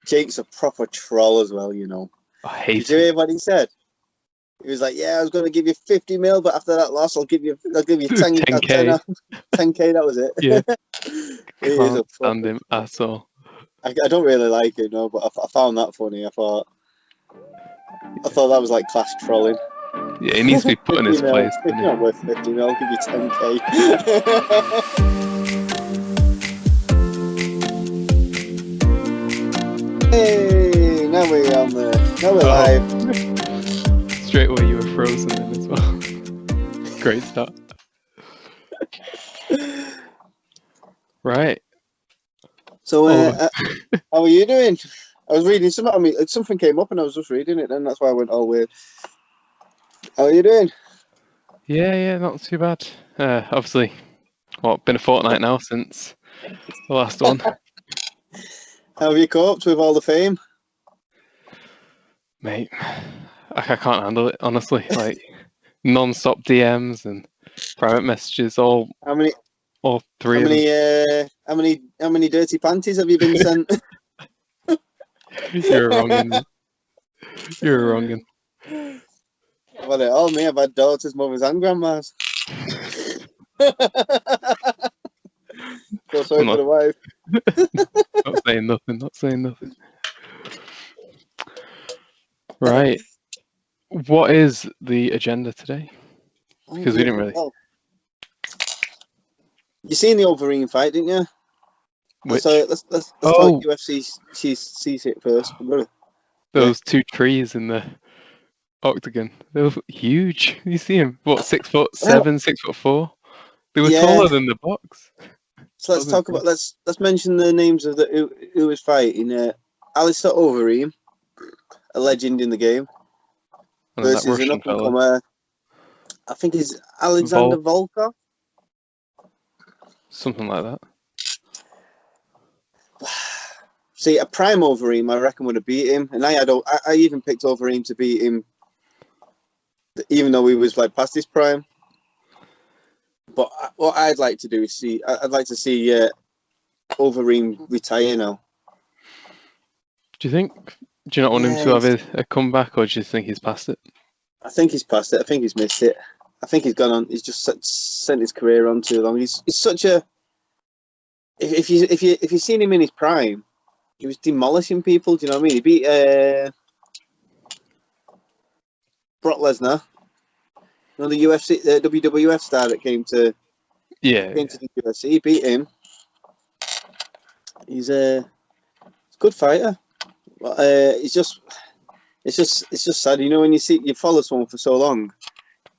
Jake's a proper troll as well, you know. I hate Did you hear what he said? He was like, "Yeah, I was going to give you 50 mil, but after that loss, I'll give you 10, 10K. 10K, that was it." Yeah. He is Can't a stand proper him at all. I don't really like it, no, but I found that funny. I thought that was like class trolling. Yeah, he needs to be put in his place. If you're not worth 50 mil, I'll give you 10K. Hey, now we're on there. Now we're live. Straight away you were frozen then as well. Great start. Right. So, how are you doing? I was reading something. I mean, something came up and I was just reading it, and that's why I went all weird. How are you doing? Yeah, not too bad. Obviously, been a fortnight now since the last one. How have you coped with all the fame? Mate, I can't handle it, honestly. Like, non-stop DMs and private messages, all three of them. How many dirty panties have you been sent? You're a wrongin'. You're a wrongin'. Well, it all me. I've had daughters, mothers, and grandmas. Feel sorry for the wife. Not saying nothing. Right. What is the agenda today? Because we didn't really. Well, you seen the Overeem fight, didn't you? Which? Let's talk UFC. Sees it first. Those two trees in the octagon. They were huge. You see him? What, 6'7", 6'4"? They were taller than the box. So let's talk about. Let's mention the names of who was fighting. Alistair Overeem, a legend in the game, versus an up-and-comer. I think he's Alexander Volkov. Something like that. See, a prime Overeem, I reckon, would have beat him, and I even picked Overeem to beat him, even though he was like past his prime. But what I'd like to do is I'd like to see Overeem retire now. Do you not want him to have a comeback, or do you think he's past it? I think he's past it. I think he's missed it. I think he's gone on. He's just sent his career on too long. He's such a. If you've seen him in his prime, he was demolishing people. Do you know what I mean? He beat Brock Lesnar. You know, the UFC, the WWF star that came to the UFC. He beat him. He's a good fighter. It's just sad, you know, when you follow someone for so long,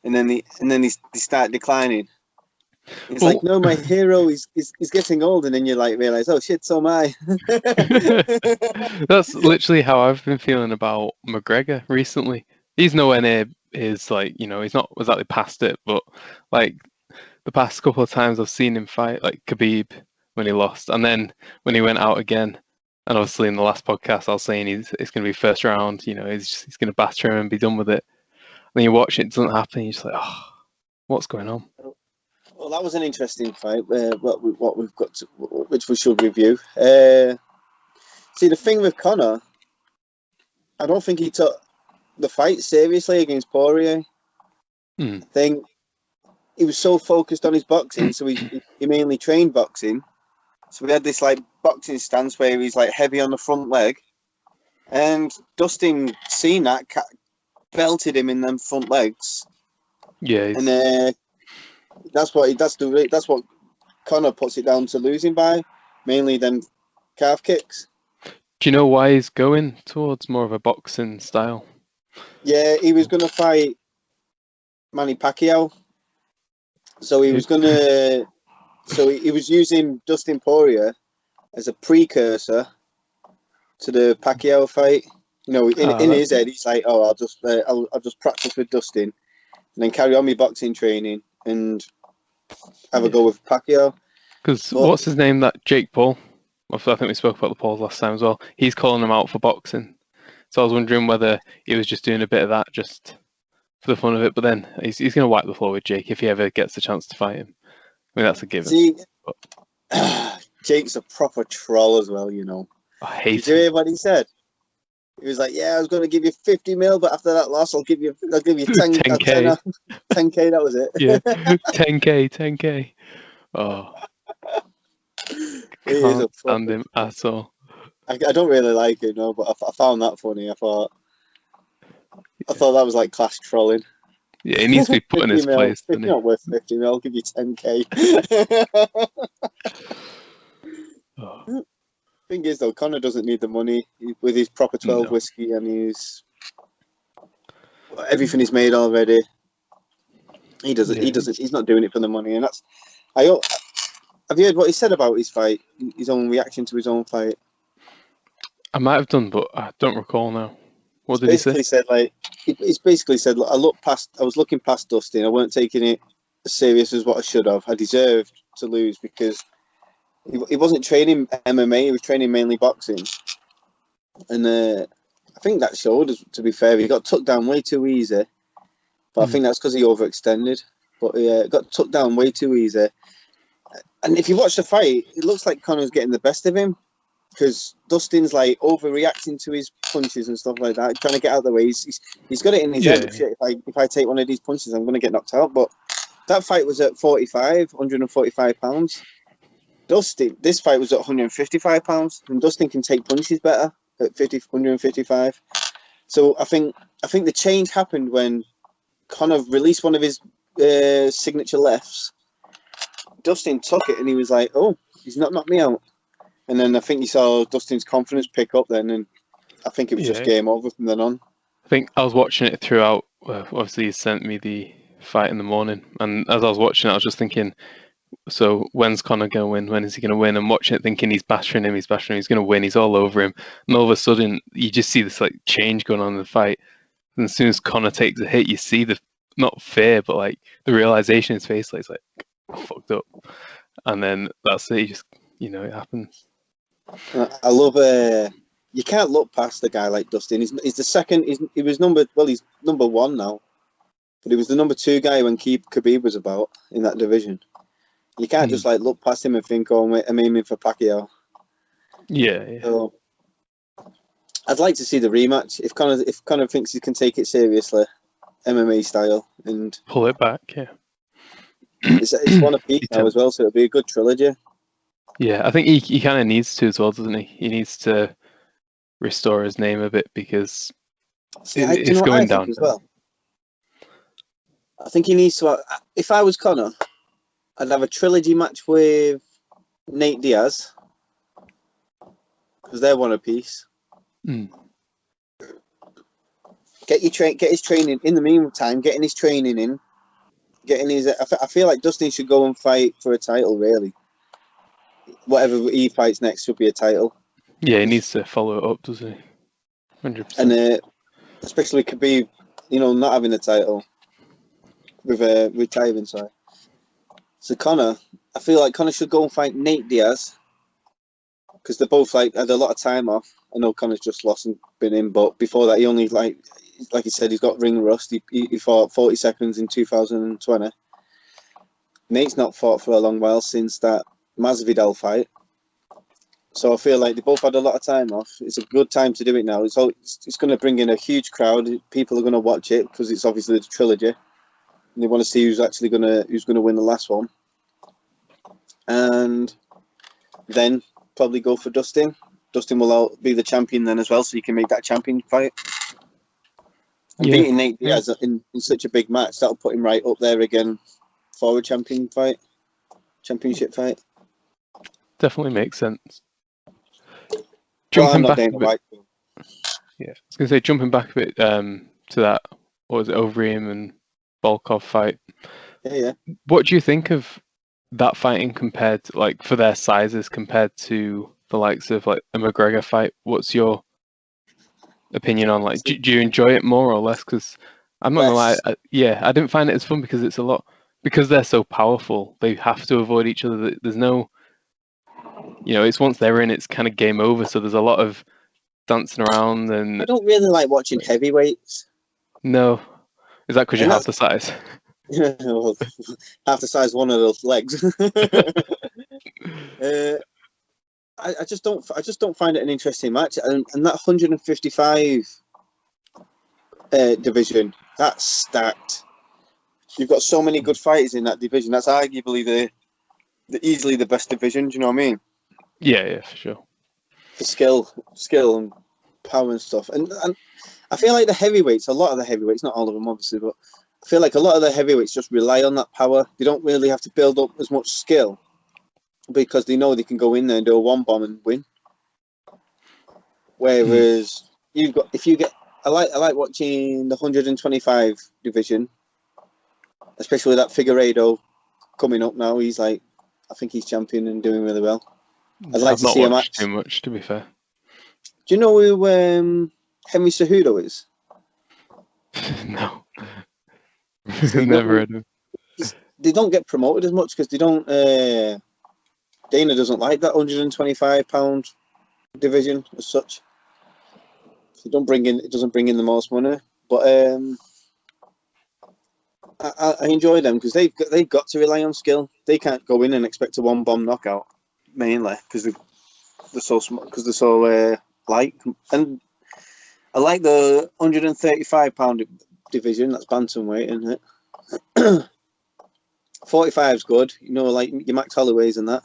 and then they start declining. It's like, no, my hero is getting old, and then you like realize, oh shit, so am I. That's literally how I've been feeling about McGregor recently. He's nowhere near his, like, you know, he's not exactly past it, but like the past couple of times I've seen him fight, like Khabib when he lost, and then when he went out again. And obviously in the last podcast, I was saying it's going to be first round, you know, he's going to batter him and be done with it. And then you watch it doesn't happen, you're just like, oh, what's going on? Well, that was an interesting fight, what we've got to, which we should review. See, the thing with Conor, I don't think he took the fight seriously against Poirier. I think he was so focused on his boxing, so he mainly trained boxing. So we had this like boxing stance where he's like heavy on the front leg, and Dustin seen that, belted him in them front legs. Yeah, and that's what Conor puts it down to losing by, mainly them calf kicks. Do you know why he's going towards more of a boxing style? Yeah, he was going to fight Manny Pacquiao, so he was going to. So he was using Dustin Poirier as a precursor to the Pacquiao fight. You know, in his head, he's like, "Oh, I'll just practice with Dustin, and then carry on my boxing training and have a go with Pacquiao." Because what's his name? That Jake Paul. I think we spoke about the Pauls last time as well. He's calling him out for boxing. So I was wondering whether he was just doing a bit of that just for the fun of it. But then he's going to wipe the floor with Jake if he ever gets the chance to fight him. I mean, that's a given. See, Jake's a proper troll as well, you know. I Did hate you him. hear what he said? He was like, "Yeah, I was going to give you 50 mil, but after that loss, I'll give you 10, 10K. 10K. That was it." Yeah, 10K, 10K. Oh, He is can't a stand fucking. him at all. I don't really like him, no, but I found that funny. I thought that was like class trolling. Yeah, he needs to be put in 50 his mil. place, If doesn't you're he? not worth 50 mil, I'll give you 10K. Oh, Thing is, though, Conor doesn't need the money with his proper 12 no. whiskey, and everything is made already. He doesn't. He Yeah, doesn't. He's not doing it for the money, and that's. I have you heard what he said about his fight? His own reaction to his own fight. I might have done, but I don't recall now. What He's did he say? basically said like he's basically said, "Look, I was looking past Dustin. I weren't taking it as serious as what I should have. I deserved to lose because he wasn't training MMA. He was training mainly boxing, and I think that showed. To be fair, he got took down way too easy, but I think that's because he overextended. But he got took down way too easy. And if you watch the fight, it looks like Conor's getting the best of him because Dustin's like overreacting to his punches and stuff like that, trying to get out of the way. He's got it in his head. Yeah, Shit, if I take one of these punches, I'm going to get knocked out. But that fight was at 145 pounds. This fight was at 155 pounds, and Dustin can take punches better at 155. So I think the change happened when Conor released one of his signature lefts. Dustin took it and he was like, "Oh, he's not knocked me out." And then I think you saw Dustin's confidence pick up then, and I think it was just game over from then on. I think I was watching it throughout. Obviously, he sent me the fight in the morning, and as I was watching it, I was just thinking, so when's Conor going to win? When is he going to win? And watching it thinking he's battering him, he's going to win, he's all over him. And all of a sudden, you just see this like change going on in the fight. And as soon as Conor takes a hit, you see the, not fear, but like the realization in his face, like, it's like, I fucked up. And then that's it, it happens. I love. You can't look past a guy like Dustin. He's the second. He's number one now, but he was the number two guy when Khabib was about in that division. You can't just like look past him and think, "Oh, I'm aiming for Pacquiao." Yeah. So I'd like to see the rematch if Conor thinks he can take it seriously, MMA style, and Pull it back, yeah. it's one apiece now as well, so it'll be a good trilogy. Yeah, I think he kind of needs to as well, doesn't he? He needs to restore his name a bit because it's going down as well. I think he needs to. If I was Conor, I'd have a trilogy match with Nate Diaz because they're one apiece. Get his training in the meantime. Getting his training in, I feel like Dustin should go and fight for a title. Really, whatever he fights next should be a title. Yeah, he needs to follow it up, doesn't he? 100%. And especially Khabib, not having a title with retiring. Sorry. So Conor, I feel like Conor should go and fight Nate Diaz because they're both like had a lot of time off. I know Conor's just lost and been in, but before that he only like he said he's got ring rust. He fought 40 seconds in 2020. Nate's not fought for a long while since that Masvidal fight. So I feel like they both had a lot of time off. It's a good time to do it now. It's going to bring in a huge crowd. People are going to watch it because it's obviously the trilogy, and they want to see who's going to win the last one. And then probably go for Dustin. Dustin will be the champion then as well, so you can make that champion fight. And beating Nate Diaz in such a big match, that'll put him right up there again for a championship fight. Definitely makes sense. Jumping back a bit, I was going to say jumping back a bit to that, what was it, Overeem and Volkov fight? Yeah. What do you think of that fighting compared to, like, for their sizes compared to the likes of like a McGregor fight? What's your opinion on, like, do you enjoy it more or less? Because I'm not gonna lie, I didn't find it as fun because it's a lot, because they're so powerful, they have to avoid each other. There's no, it's once they're in, it's kind of game over. So there's a lot of dancing around, and I don't really like watching heavyweights. No, is that because you're half the size? Half the size one of those legs. I just don't find it an interesting match. And that 155 division, that's stacked. You've got so many good fighters in that division. That's arguably easily the best division. Do you know what I mean? Yeah, for sure. For skill and power and stuff. And I feel like the heavyweights, a lot of the heavyweights, not all of them obviously, but I feel like a lot of the heavyweights just rely on that power. They don't really have to build up as much skill because they know they can go in there and do a one bomb and win. Whereas I like watching the 125 division, especially with that Figueiredo coming up now. He's like, I think he's champion and doing really well. I'd like to see him match. Too much, to be fair. Do you know who Henry Cejudo is? No. Never heard of him. They don't get promoted as much because they don't. Dana doesn't like that 125-pound division as such. It doesn't bring in the most money, but I enjoy them because they've got to rely on skill. They can't go in and expect a one bomb knockout mainly because they're so small, because they're so light. And I like the 135-pound division. That's bantamweight, isn't it? 45 is good. You know, like your Max Holloways and that.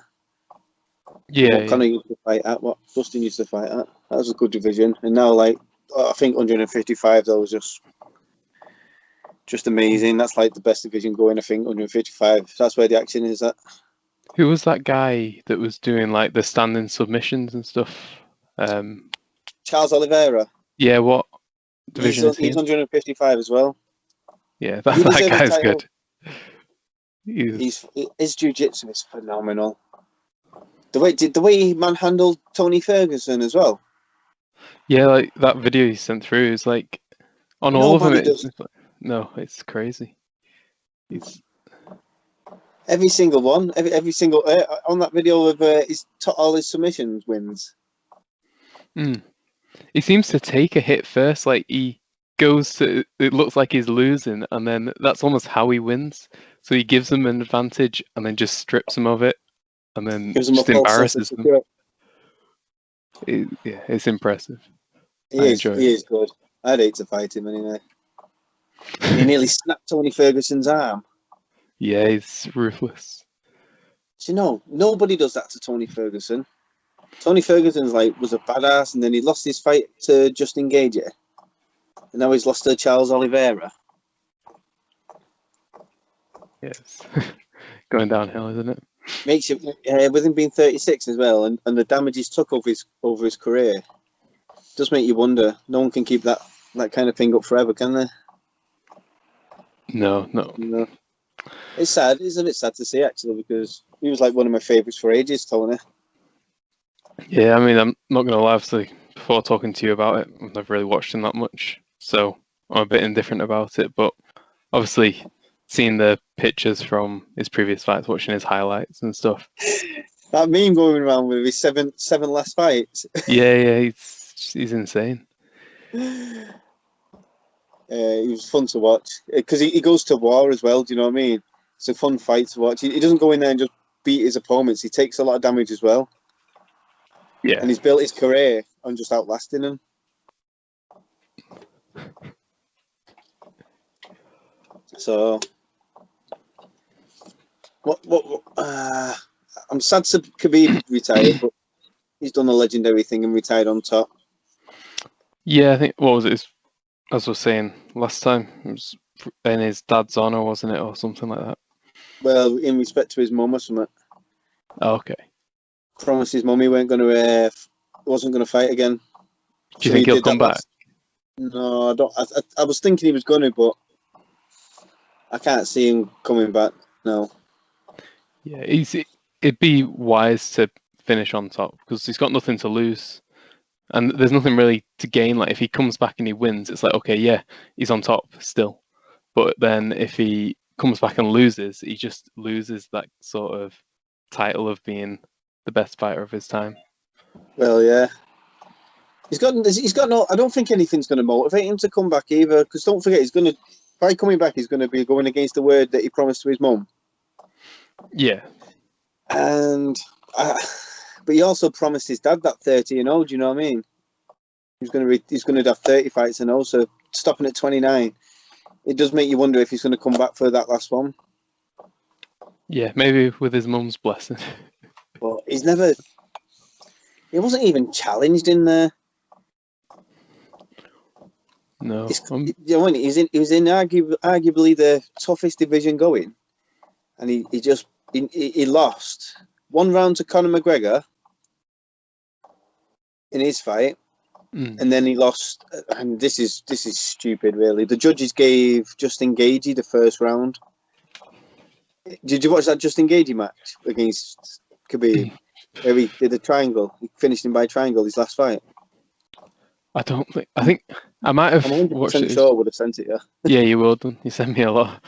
Yeah. What Conor used to fight at, what Dustin used to fight at. That was a good division. And now, like, I think 155 though was just amazing. That's like the best division going. I think 155. That's where the action is at. Who was that guy that was doing like the standing submissions and stuff? Charles Oliveira. Yeah, what division is he? He's 155 as well. Yeah, that guy's good. His jiu-jitsu is phenomenal. The way he manhandled Tony Ferguson as well. Yeah, like that video he sent through is like on all of them. It's crazy. Every single one, every single on that video of all his submissions wins. He seems to take a hit first. Like he goes to, it looks like he's losing, and then that's almost how he wins. So he gives them an advantage and then just strips them of it, and then just embarrasses them. It's impressive. He is good. I'd hate to fight him anyway. He nearly snapped Tony Ferguson's arm. Yeah, he's ruthless. Do you know, nobody does that to Tony Ferguson. Tony Ferguson's was a badass, and then he lost his fight to Justin Gaethje, and now he's lost to Charles Oliveira. Yes, going downhill, isn't it? Makes you with him being 36 as well, and the damage he's took over his career, does make you wonder. No one can keep that kind of thing up forever, can they? No. It's sad. It's a bit sad to see actually, because he was like one of my favourites for ages, Tony. Yeah, I mean, I'm not gonna lie. Obviously, before talking to you about it, I've never really watched him that much, so I'm a bit indifferent about it. But obviously, seeing the pictures from his previous fights, watching his highlights and stuff. That meme going around with his seven last fights. Yeah, he's insane. He was fun to watch because he goes to war as well. Do you know what I mean? It's a fun fight to watch. He doesn't go in there and just beat his opponents. He takes a lot of damage as well. Yeah, and he's built his career on just outlasting them. So, I'm sad to Khabib retired, but he's done a legendary thing and retired on top. Yeah, I think, what was it? As I was saying last time, it was in his dad's honour, wasn't it, or something like that? Well, in respect to his mum or something. Oh, okay. Promised his mum he wasn't going to fight again. Do you think he'll come back? No, I don't. I was thinking he was going to, but I can't see him coming back. No. Yeah, it'd be wise to finish on top because he's got nothing to lose, and there's nothing really to gain. Like if he comes back and he wins, it's like okay, yeah, he's on top still. But then if he comes back and loses, he just loses that sort of title of being the best fighter of his time. Well, yeah. He's got no. I don't think anything's going to motivate him to come back either. Because don't forget, by coming back, he's going to be going against the word that he promised to his mum. Yeah. And But he also promised his dad that 30-0. Do you know what I mean? He's going to have 30 fights and also stopping at 29. It does make you wonder if he's going to come back for that last one. Yeah, maybe with his mum's blessing. But he's never. He wasn't even challenged in there. No, he was in arguably the toughest division going, and he lost one round to Conor McGregor in his fight, and then he lost. And this is stupid, really. The judges gave Justin Gaethje the first round. Did you watch that Justin Gaethje match against Khabib, where he did a triangle? He finished him by triangle his last fight. I think I might have watched it. Sure, I would have sent it. Yeah, you will done. You sent me a lot.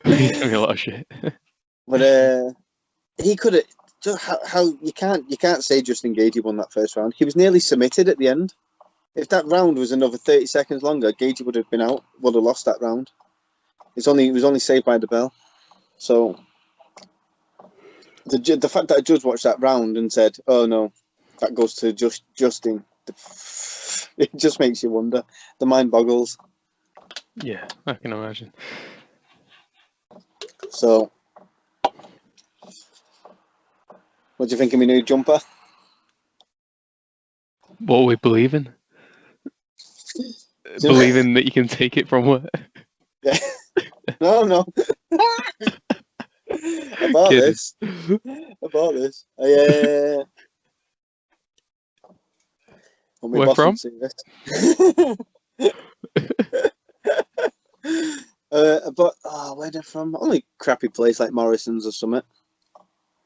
You sent me a lot of shit. But he could have. Just how you can't say Justin Gaethje won that first round. He was nearly submitted at the end. If that round was another 30 seconds longer, Gaethje would have been out. Would have lost that round. It was only saved by the bell. So the fact that a judge watched that round and said, "Oh no, that goes to Justin," it just makes you wonder. The mind boggles. Yeah, I can imagine. So, what do you think of my new jumper? What are we believing? Believing that you can take it from where? Yeah. No. About this. Where from? Where they're from? Only crappy place like Morrison's or something.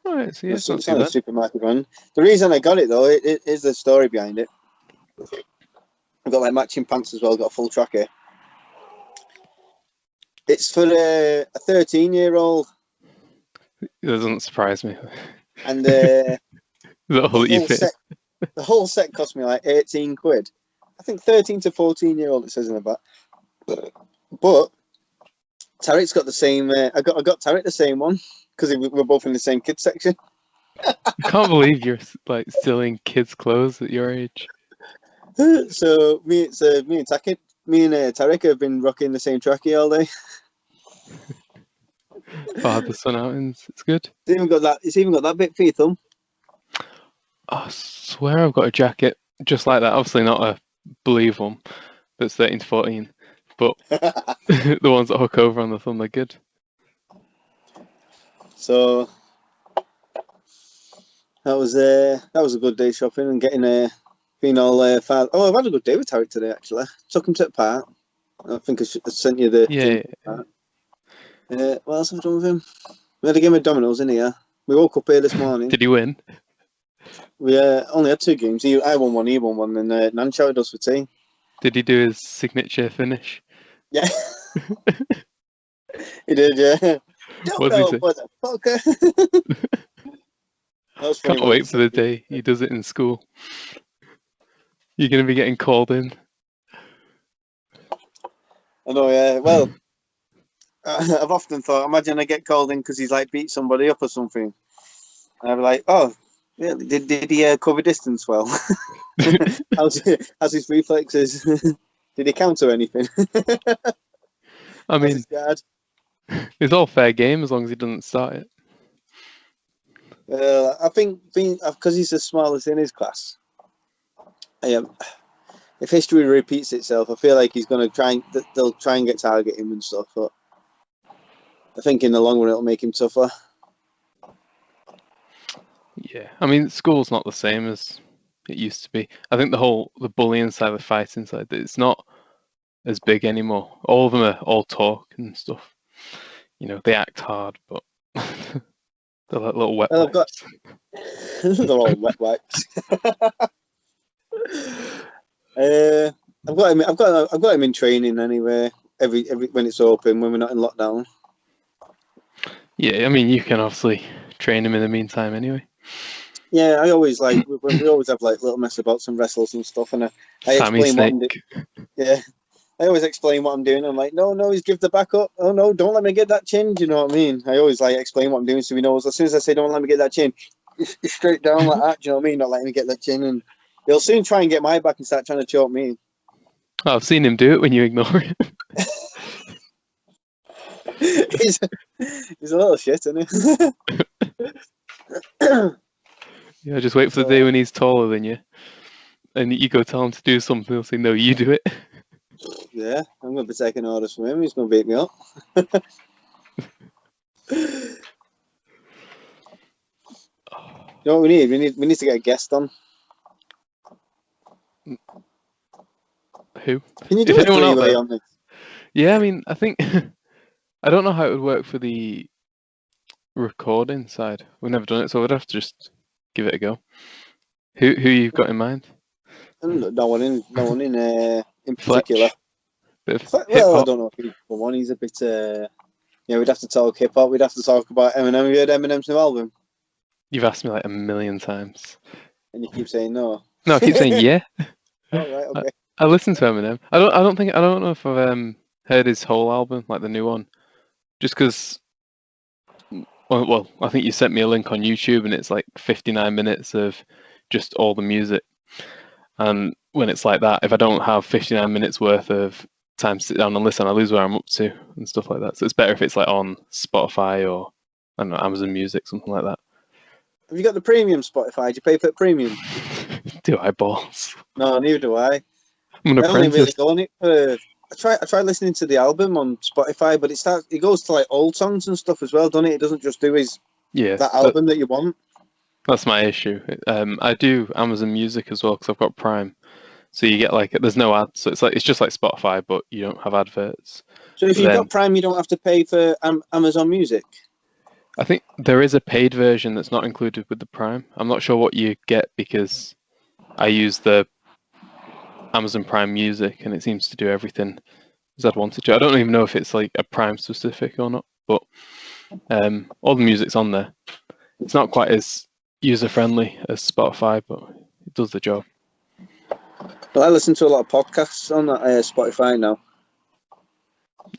Right, so yeah, it's not a supermarket one. The reason I got it though, it is the story behind it. I've got like matching pants as well. Got a full tracker. It's for a 13-year-old. It doesn't surprise me. And the whole set cost me like 18 quid. I think 13 to 14-year-old it says in the back. But Tarek's got the same. I got Tarek the same one because we're both in the same kids section. I can't believe you're like still in kids' clothes at your age. So me and Tarek have been rocking the same trackie all day. Father son outings, it's good. It's even got that bit for your thumb. I swear I've got a jacket just like that. Obviously not a Believe one that's 13 to 14, but the ones that hook over on the thumb, they're good. So that was a good day shopping and getting being all far. Oh, I've had a good day with Tarek today actually. Took him to the park. I think I sent you the what else have I done with him? We had a game of dominoes in here. We woke up here this morning. Did he win? We only had 2 games. I won one, he won one, and Nan shouted us for tea. Did he do his signature finish? Yeah. He did, yeah. What did he say? Motherfucker. Can't wait for the day he does it in school. You're going to be getting called in. I know, yeah. Well, I've often thought, imagine I get called in because he's like beat somebody up or something. And I'd be like, oh, yeah, did he cover distance well? How's his reflexes? Did he counter anything? I mean, it's all fair game as long as he doesn't start it. I think because he's the smallest in his class, if history repeats itself, I feel like he's going to they'll try and target him and stuff, but I think in the long run it'll make him tougher. Yeah, I mean, school's not the same as it used to be. I think the bullying side, the fighting side, it's not as big anymore. All of them are all talk and stuff. You know, they act hard, but they're like little wet wipes. They're all wet wipes. I've got him in training anyway. Every when it's open, when we're not in lockdown. Yeah, I mean, you can obviously train him in the meantime anyway. Yeah, I always we always have like little mess about some wrestles and stuff, and I explain what I'm doing. Yeah, I always explain what I'm doing. I'm like, no, he's give the back up. Oh no, don't let me get that chin. Do you know what I mean? I always like explain what I'm doing so he knows. As soon as I say don't let me get that chin, He's straight down like that. Do you know what I mean? Not letting me get the chin, and he'll soon try and get my back and start trying to choke me. Oh, I've seen him do it when you ignore him. he's a little shit, isn't he? Yeah, just wait for the day when he's taller than you, and you go tell him to do something. He'll say, "No, you do it." Yeah, I'm going to be taking orders from him. He's going to beat me up. You know what we need? We need to get a guest on. Who? Can you do it three-way on this? Yeah, I mean, I think I don't know how it would work for the recording side. We've never done it, so we'd have to just give it a go. Who you've got in mind? No one in particular. Bit of Well, hip-hop. I don't know if he's one. He's a bit. Yeah, we'd have to talk hip hop. We'd have to talk about Eminem. Have you heard Eminem's new album? You've asked me like 1,000,000 times. And you keep saying no. No, I keep saying yeah. Oh, right, okay. I listen to Eminem. I don't know if I've heard his whole album, like the new one, just because. Well, I think you sent me a link on YouTube, and it's like 59 minutes of just all the music. And when it's like that, if I don't have 59 minutes worth of time to sit down and listen, I lose where I'm up to and stuff like that. So it's better if it's like on Spotify or I don't know, Amazon Music, something like that. Have you got the premium Spotify? Do you pay for the premium? Do I balls? No, neither do I. I'm an I only really apprentice. go on it for. I try listening to the album on Spotify, but it goes to like old songs and stuff as well, doesn't it? It doesn't just do that album that you want. That's my issue. I do Amazon Music as well because I've got Prime, so you get like there's no ads, so it's just like Spotify, but you don't have adverts. So if you've got Prime, you don't have to pay for Amazon Music. I think there is a paid version that's not included with the Prime. I'm not sure what you get because I use the Amazon Prime Music and it seems to do everything as I'd want it to. I don't even know if it's like a Prime specific or not, but all the music's on there. It's not quite as user friendly as Spotify, but it does the job. Well, I listen to a lot of podcasts on Spotify now.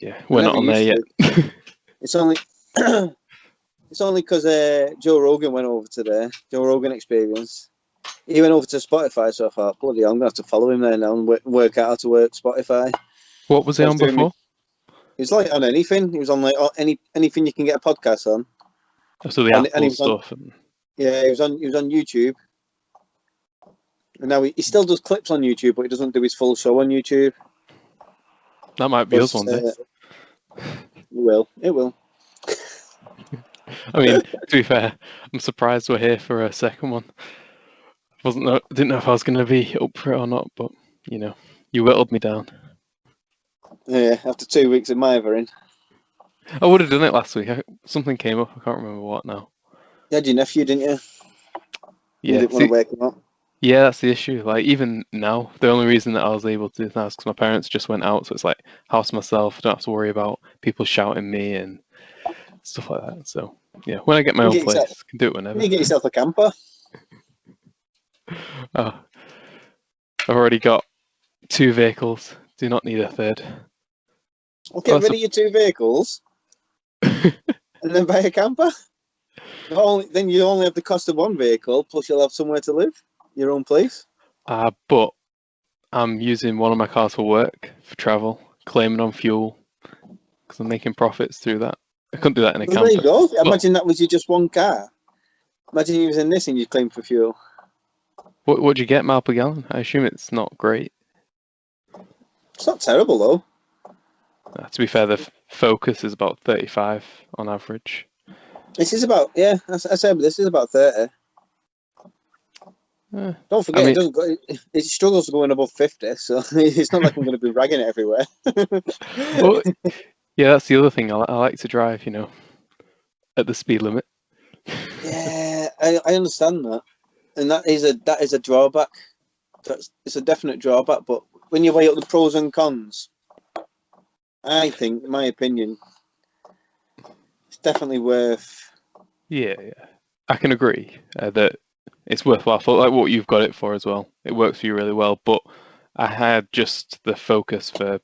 Yeah, we're not on there yet. It's only because Joe Rogan went over to there. Joe Rogan Experience. He went over to Spotify, so I thought, bloody hell, I'm going to have to follow him there now and work out how to work Spotify. What was he on before? He was like on anything. He was on like anything you can get a podcast on. So the Apple stuff. Yeah, he was on YouTube. And now he still does clips on YouTube, but he doesn't do his full show on YouTube. That might be us one day. It will. I mean, to be fair, I'm surprised we're here for a second one. Didn't know if I was going to be up for it or not, but you know, you whittled me down. Yeah, after 2 weeks of mithering. I would have done it last week. Something came up. I can't remember what now. You had your nephew, didn't you? Yeah. You didn't want to wake him up. Yeah, that's the issue. Like even now, the only reason that I was able to do this now is because my parents just went out, so it's like house myself. Don't have to worry about people shouting me and stuff like that. So yeah, when I get my own place, I can do it whenever. You get yourself a camper. Oh, I've already got 2 vehicles. Do not need a third. Well, get rid of your 2 vehicles and then buy a camper. Then you only have the cost of 1 vehicle, plus you'll have somewhere to live, your own place. But I'm using one of my cars for work, for travel, claiming on fuel, because I'm making profits through that. I couldn't do that in a camper. There you go. Imagine that was your just 1 car. Imagine you was in this and you claim for fuel. What do you get, mile per gallon? I assume it's not great. It's not terrible though. To be fair, the Focus is about 35 on average. This is about I said this is about 30. Don't forget, it struggles to go above 50, so it's not like I'm going to be ragging it everywhere. Well, yeah, that's the other thing. I like to drive, at the speed limit. Yeah, I understand that, and that is a drawback. It's a definite drawback. But when you weigh up the pros and cons, I think, in my opinion, it's definitely worth. Yeah, I can agree that it's worthwhile for like what you've got it for as well. It works for you really well. But I had just the Focus for it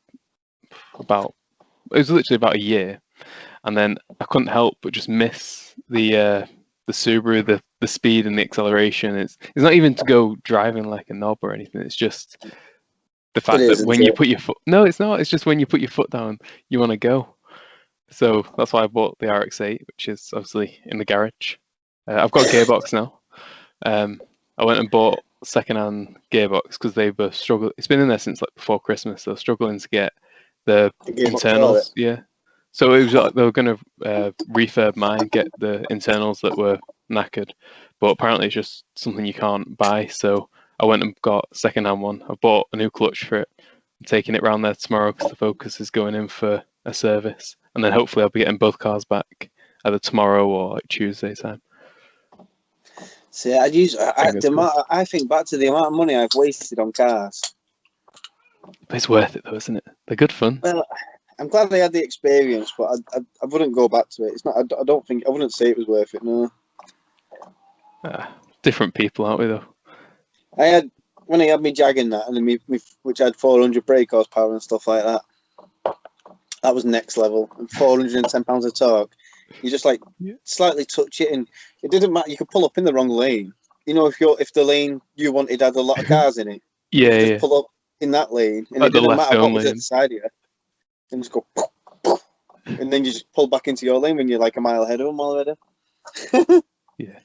was literally about a year, and then I couldn't help but just miss the Subaru, the the speed and the acceleration. It's not even to go driving like a knob or anything. It's just the fact that when you put your foot, no, it's not. It's just when you put your foot down, you want to go. So that's why I bought the RX-8, which is obviously in the garage. I've got a gearbox now. I went and bought second-hand gearbox because they were struggling. It's been in there since like before Christmas. They were struggling to get the internals. Yeah. So it was like they were going to refurb mine, get the internals that were knackered, but apparently it's just something you can't buy. So I went and got a second-hand one. I bought a new clutch for it. I'm taking it round there tomorrow because the Focus is going in for a service, and then hopefully I'll be getting both cars back either tomorrow or like Tuesday time. See, I think back to the amount of money I've wasted on cars. But it's worth it though, isn't it? They're good fun. Well, I'm glad I had the experience, but I wouldn't go back to it. It's not. I don't think. I wouldn't say it was worth it. No. Different people, aren't we? Though. When I had me Jag in that, and then which had 400 brake horsepower and stuff like that. That was next level. And 410 pounds of torque. You just like slightly touch it, and it didn't matter. You could pull up in the wrong lane. You know, if the lane you wanted had a lot of cars in it, yeah, pull up in that lane, and like it didn't matter what was at the side of you. And just go, and then you just pull back into your lane when you're like a mile ahead of them already. Yeah,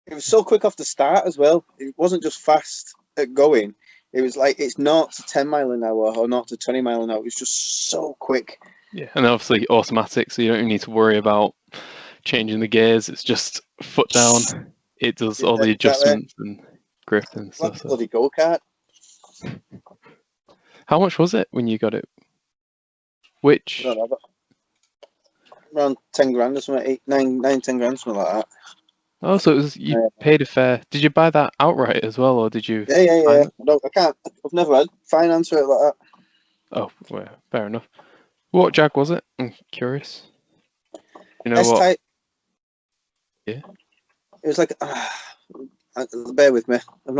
it was so quick off the start as well. It wasn't just fast at going. It was like it's 0 to 10 mile an hour or 0 to 20 mile an hour. It was just so quick. Yeah, and obviously automatic, so you don't even need to worry about changing the gears. It's just foot down. It does all the adjustments and grip and stuff. Like a bloody go-kart. How much was it when you got it? Which? I don't know, around 10 grand or something, 10 grand, something like that. Oh, so it was you paid a fair. Did you buy that outright as well, or did you? Yeah. I can't. I've never had finance for it like that. Oh, well, fair enough. What Jag was it? I'm curious. You know S-type. What? Yeah. It was like. Bear with me. I've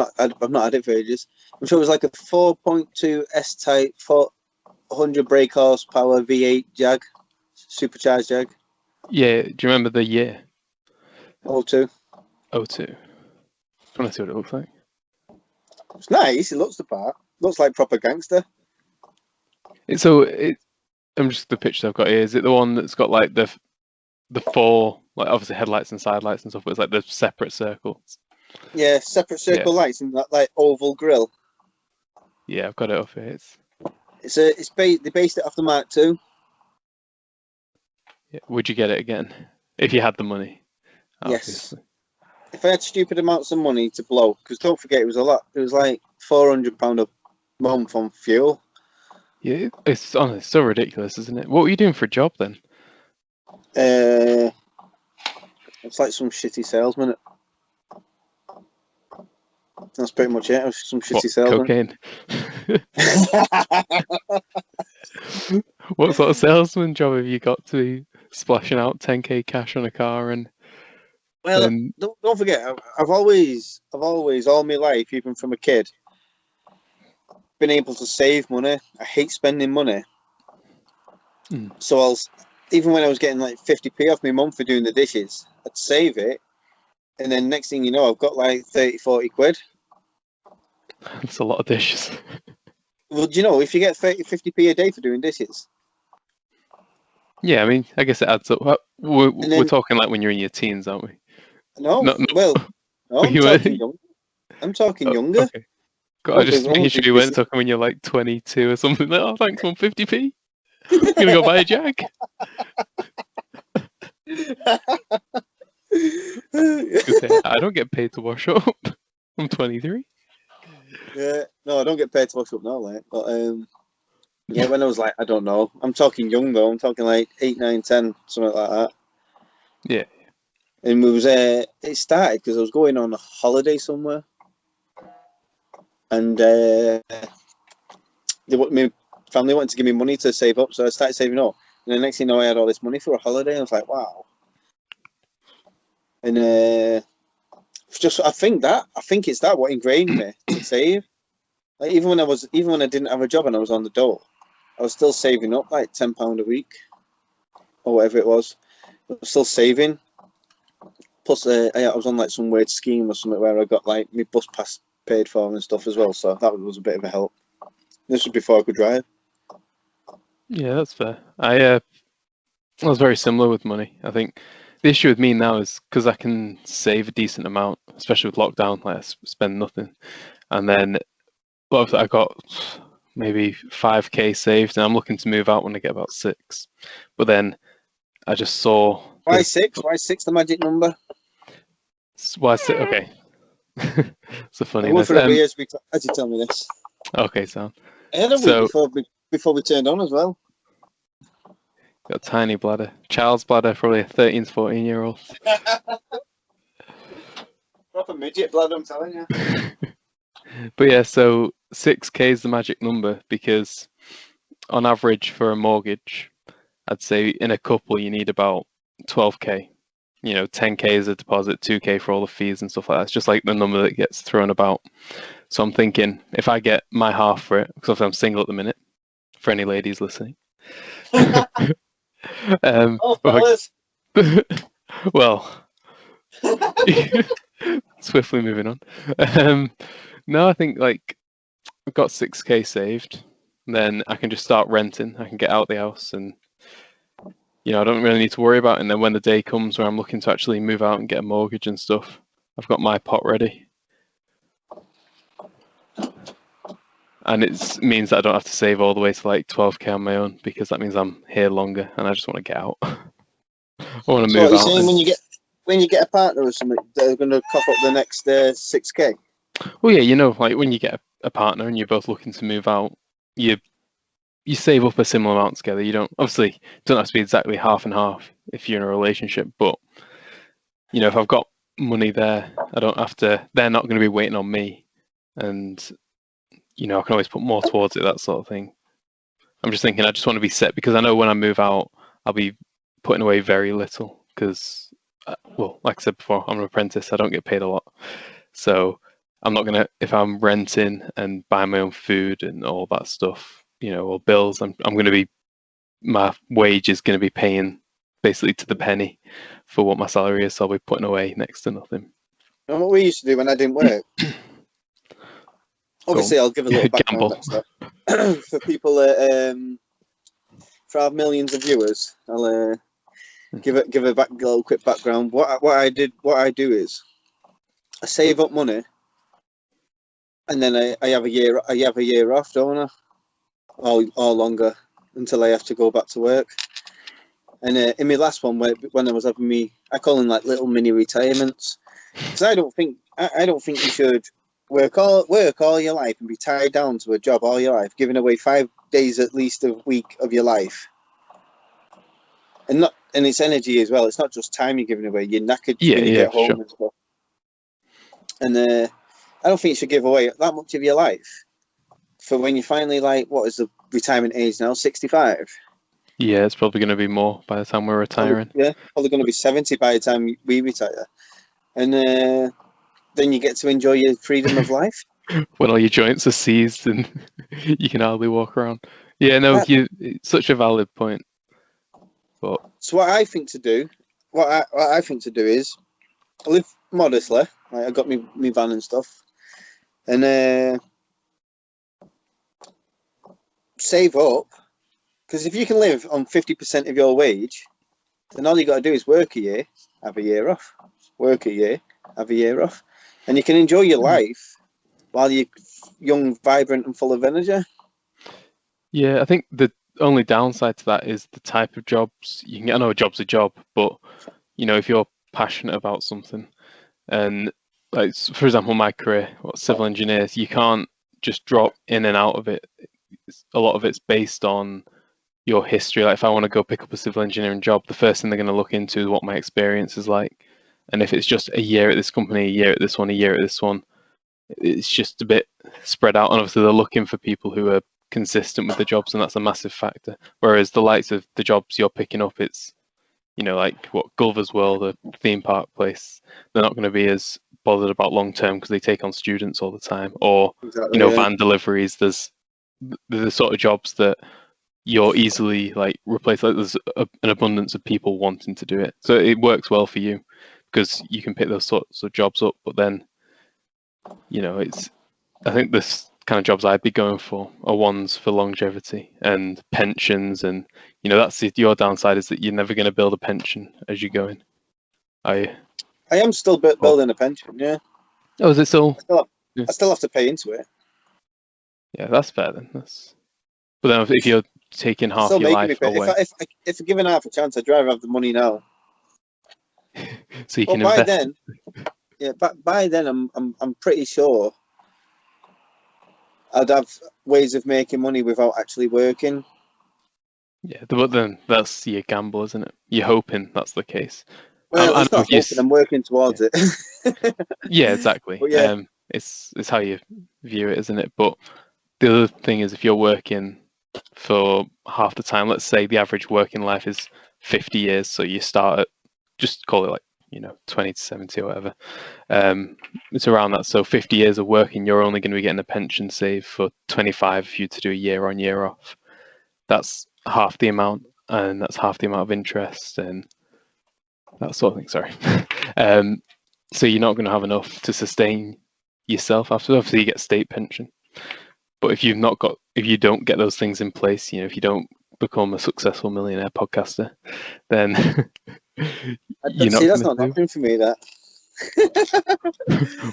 not had it for ages. I'm sure it was like a 4.2 S-type 400 brake horsepower V8 Jag, supercharged Jag. Yeah. Do you remember the year? 02. 02. I want to see what it looks like. It's nice. It looks the part. Looks like proper gangster. I'm just the picture I've got here. Is it the one that's got like the four, like obviously headlights and side lights and stuff, but it's like the separate circles? Yeah, separate circle lights and that like oval grille. Yeah, I've got it up here. They based it off the Mark II. Yeah. Would you get it again if you had the money? Obviously. Yes. If I had stupid amounts of money to blow, because don't forget it was a lot. It was like £400 a month on fuel. Yeah, it's honestly so ridiculous, isn't it? What were you doing for a job then? It's like some shitty salesman. That's pretty much it. I was some shitty salesman. Cocaine. What sort of salesman job have you got to be splashing out 10k cash on a car and? Well, don't forget, I've always all my life, even from a kid, been able to save money. I hate spending money. So even when I was getting like 50p off my mum for doing the dishes, I'd save it, and then next thing you know, I've got like 30-40 quid. That's a lot of dishes. Well, do you know, if you get 50p a day for doing dishes? Yeah, I mean, I guess it adds up. We're talking like when you're in your teens, aren't we? No. Well, no, I'm talking younger. Okay. God, I just made sure you weren't talking when you're like 22 or something. Like, oh, thanks, Mum, 50p. I'm gonna go buy a Jag. I don't get paid to wash up. I'm 23. Yeah, no, I don't get paid to wash up now, like. But yeah, when I was like, I don't know. I'm talking young though. I'm talking like 8, 9, 10, something like that. Yeah. And it started because I was going on a holiday somewhere, and my family wanted to give me money to save up, so I started saving up. And the next thing you know, I had all this money for a holiday, and I was like, wow. And I think it's that what ingrained me to save. Like even when I didn't have a job and I was on the dole, I was still saving up like £10 a week or whatever it was. I was still saving, plus I was on like some weird scheme or something where I got like my bus pass paid for and stuff as well, so that was a bit of a help. This was before I could drive. Yeah, that's fair. I was very similar with money. I think the issue with me now is because I can save a decent amount, especially with lockdown, like I spend nothing. And then, well, I got maybe 5k saved, and I'm looking to move out when I get about 6. But then I just saw. Why 6? Why 6 the magic number? Why 6? Okay. It's a funny. For every year as you tell me this. Okay, so. I had a week before we turned on as well. Got a tiny bladder. Child's bladder, probably a 13 to 14-year-old. Proper midget bladder, I'm telling you. But yeah, so 6k is the magic number because on average for a mortgage, I'd say in a couple you need about 12k. 10k is a deposit, 2k for all the fees and stuff like that. It's just like the number that gets thrown about. So I'm thinking if I get my half for it, because I'm single at the minute, for any ladies listening. Fellas. Well, swiftly moving on. No, I think like I've got 6k saved, then I can just start renting. I can get out the house, and I don't really need to worry about it. And then when the day comes where I'm looking to actually move out and get a mortgage and stuff, I've got my pot ready. And it means that I don't have to save all the way to like 12k on my own, because that means I'm here longer and I just want to get out. I want to move out. So you're saying when you get a partner or something, they're going to cough up the next 6k? Well, yeah, like when you get a partner and you're both looking to move out, you save up a similar amount together. You don't have to be exactly half and half if you're in a relationship, but if I've got money there, I don't have to. They're not going to be waiting on me, and I can always put more towards it, that sort of thing. I'm just thinking I just want to be set, because I know when I move out, I'll be putting away very little, because, like I said before, I'm an apprentice. I don't get paid a lot. So I'm not going to, if I'm renting and buying my own food and all that stuff, or bills, I'm going to be, my wage is going to be paying basically to the penny for what my salary is. So I'll be putting away next to nothing. And what we used to do when I didn't work, obviously, I'll give a little background for people for our millions of viewers. I'll give a little quick background. What I do is I save up money, and then I have a year off, don't I? Or longer, until I have to go back to work. And in my last one, when I was having I call them like little mini retirements, because I don't think you should work all your life and be tied down to a job all your life, giving away 5 days at least a week of your life, and it's energy as well. It's not just time you're giving away. You're knackered when you get home, sure, and stuff. And I don't think you should give away that much of your life for when you finally, like, what is the retirement age now? 65. Yeah, it's probably going to be more by the time we're retiring. Probably going to be 70 by the time we retire, and then you get to enjoy your freedom of life. When all your joints are seized and you can hardly walk around. Yeah, no, it's such a valid point. But so what I think to do is I live modestly. Like, I got me van and stuff, and save up. Because if you can live on 50% of your wage, then all you got to do is work a year, have a year off. Work a year, have a year off. And you can enjoy your life while you're young, vibrant, and full of energy. Yeah, I think the only downside to that is the type of jobs you can get. I know a job's a job, but if you're passionate about something, and like, for example, my career, civil engineers, you can't just drop in and out of it. A lot of it's based on your history. Like, if I want to go pick up a civil engineering job, the first thing they're going to look into is what my experience is like. And if it's just a year at this company, a year at this one, a year at this one, it's just a bit spread out. And obviously they're looking for people who are consistent with the jobs, and that's a massive factor. Whereas the likes of the jobs you're picking up, it's, like what Gulliver's World, a theme park place, they're not going to be as bothered about long term because they take on students all the time. Or, van deliveries, there's the sort of jobs that you're easily like replaced. Like, there's an abundance of people wanting to do it, so it works well for you. because you can pick those sorts of jobs up. But then, you know, I think this kind of jobs I'd be going for are ones for longevity and pensions, and you know, that's your downside, is that you're never going to build a pension as you go in. I am still building a pension. Yeah. Oh, is it still? I still have to pay into it. Yeah, that's fair then. But then if you're taking half your life away, if given half a chance, I'd rather have the money now. So you can invest. Then, yeah, but by then I'm pretty sure I'd have ways of making money without actually working. Yeah, but then that's your gamble, isn't it? You're hoping that's the case. Well, it's not hoping, I'm working towards it. Yeah, exactly. But yeah. It's how you view it, isn't it? But the other thing is, if you're working for half the time, let's say the average working life is 50 years, so you start at, just call it like, you know, 20 to 70 or whatever. It's around that. So 50 years of working, you're only going to be getting a pension save for 25 if you to do a year on, year off. That's half the amount, and that's half the amount of interest and that sort of thing. Sorry. So you're not going to have enough to sustain yourself after. Obviously you get state pension, but if you don't get those things in place, you know, if you don't become a successful millionaire podcaster, then that's not nothing for me, that.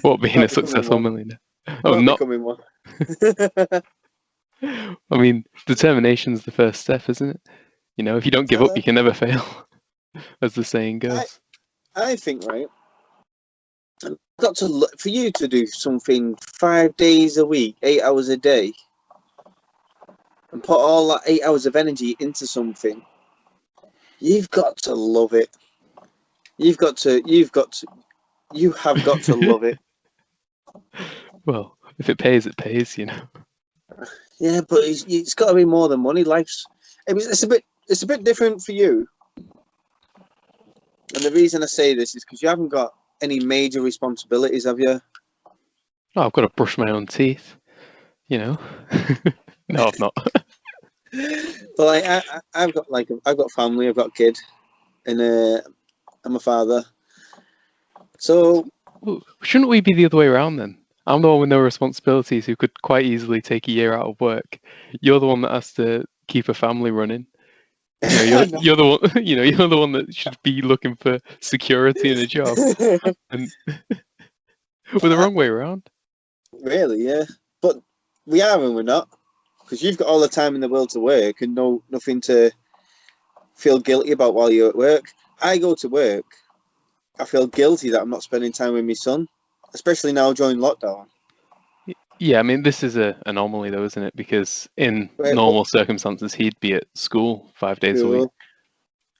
What, being a successful millionaire? Not becoming one. I mean, determination's the first step, isn't it? You know, if you don't give up, you can never fail, as the saying goes. I think, right, I've got to look for you to do something 5 days a week, 8 hours a day, and put all that 8 hours of energy into something. You've got to love it. You have got to love it. Well, if it pays, you know. Yeah, but it's got to be more than money. It's a bit different for you. And the reason I say this is because you haven't got any major responsibilities, have you? Oh, I've got to brush my own teeth, you know. No, I've not. But I've got family, I've got a kid, and I'm a father. So shouldn't we be the other way around then? I'm the one with no responsibilities who could quite easily take a year out of work. You're the one that has to keep a family running. You know, you're the one. You know, you're the one that should be looking for security in a job, and we're the wrong way around. Really, yeah. But we are and we're not, because you've got all the time in the world to work and nothing to feel guilty about while you're at work. I go to work, I feel guilty that I'm not spending time with my son, especially now during lockdown. Yeah, I mean, this is an anomaly though, isn't it? Because in normal circumstances, he'd be at school 5 days a week,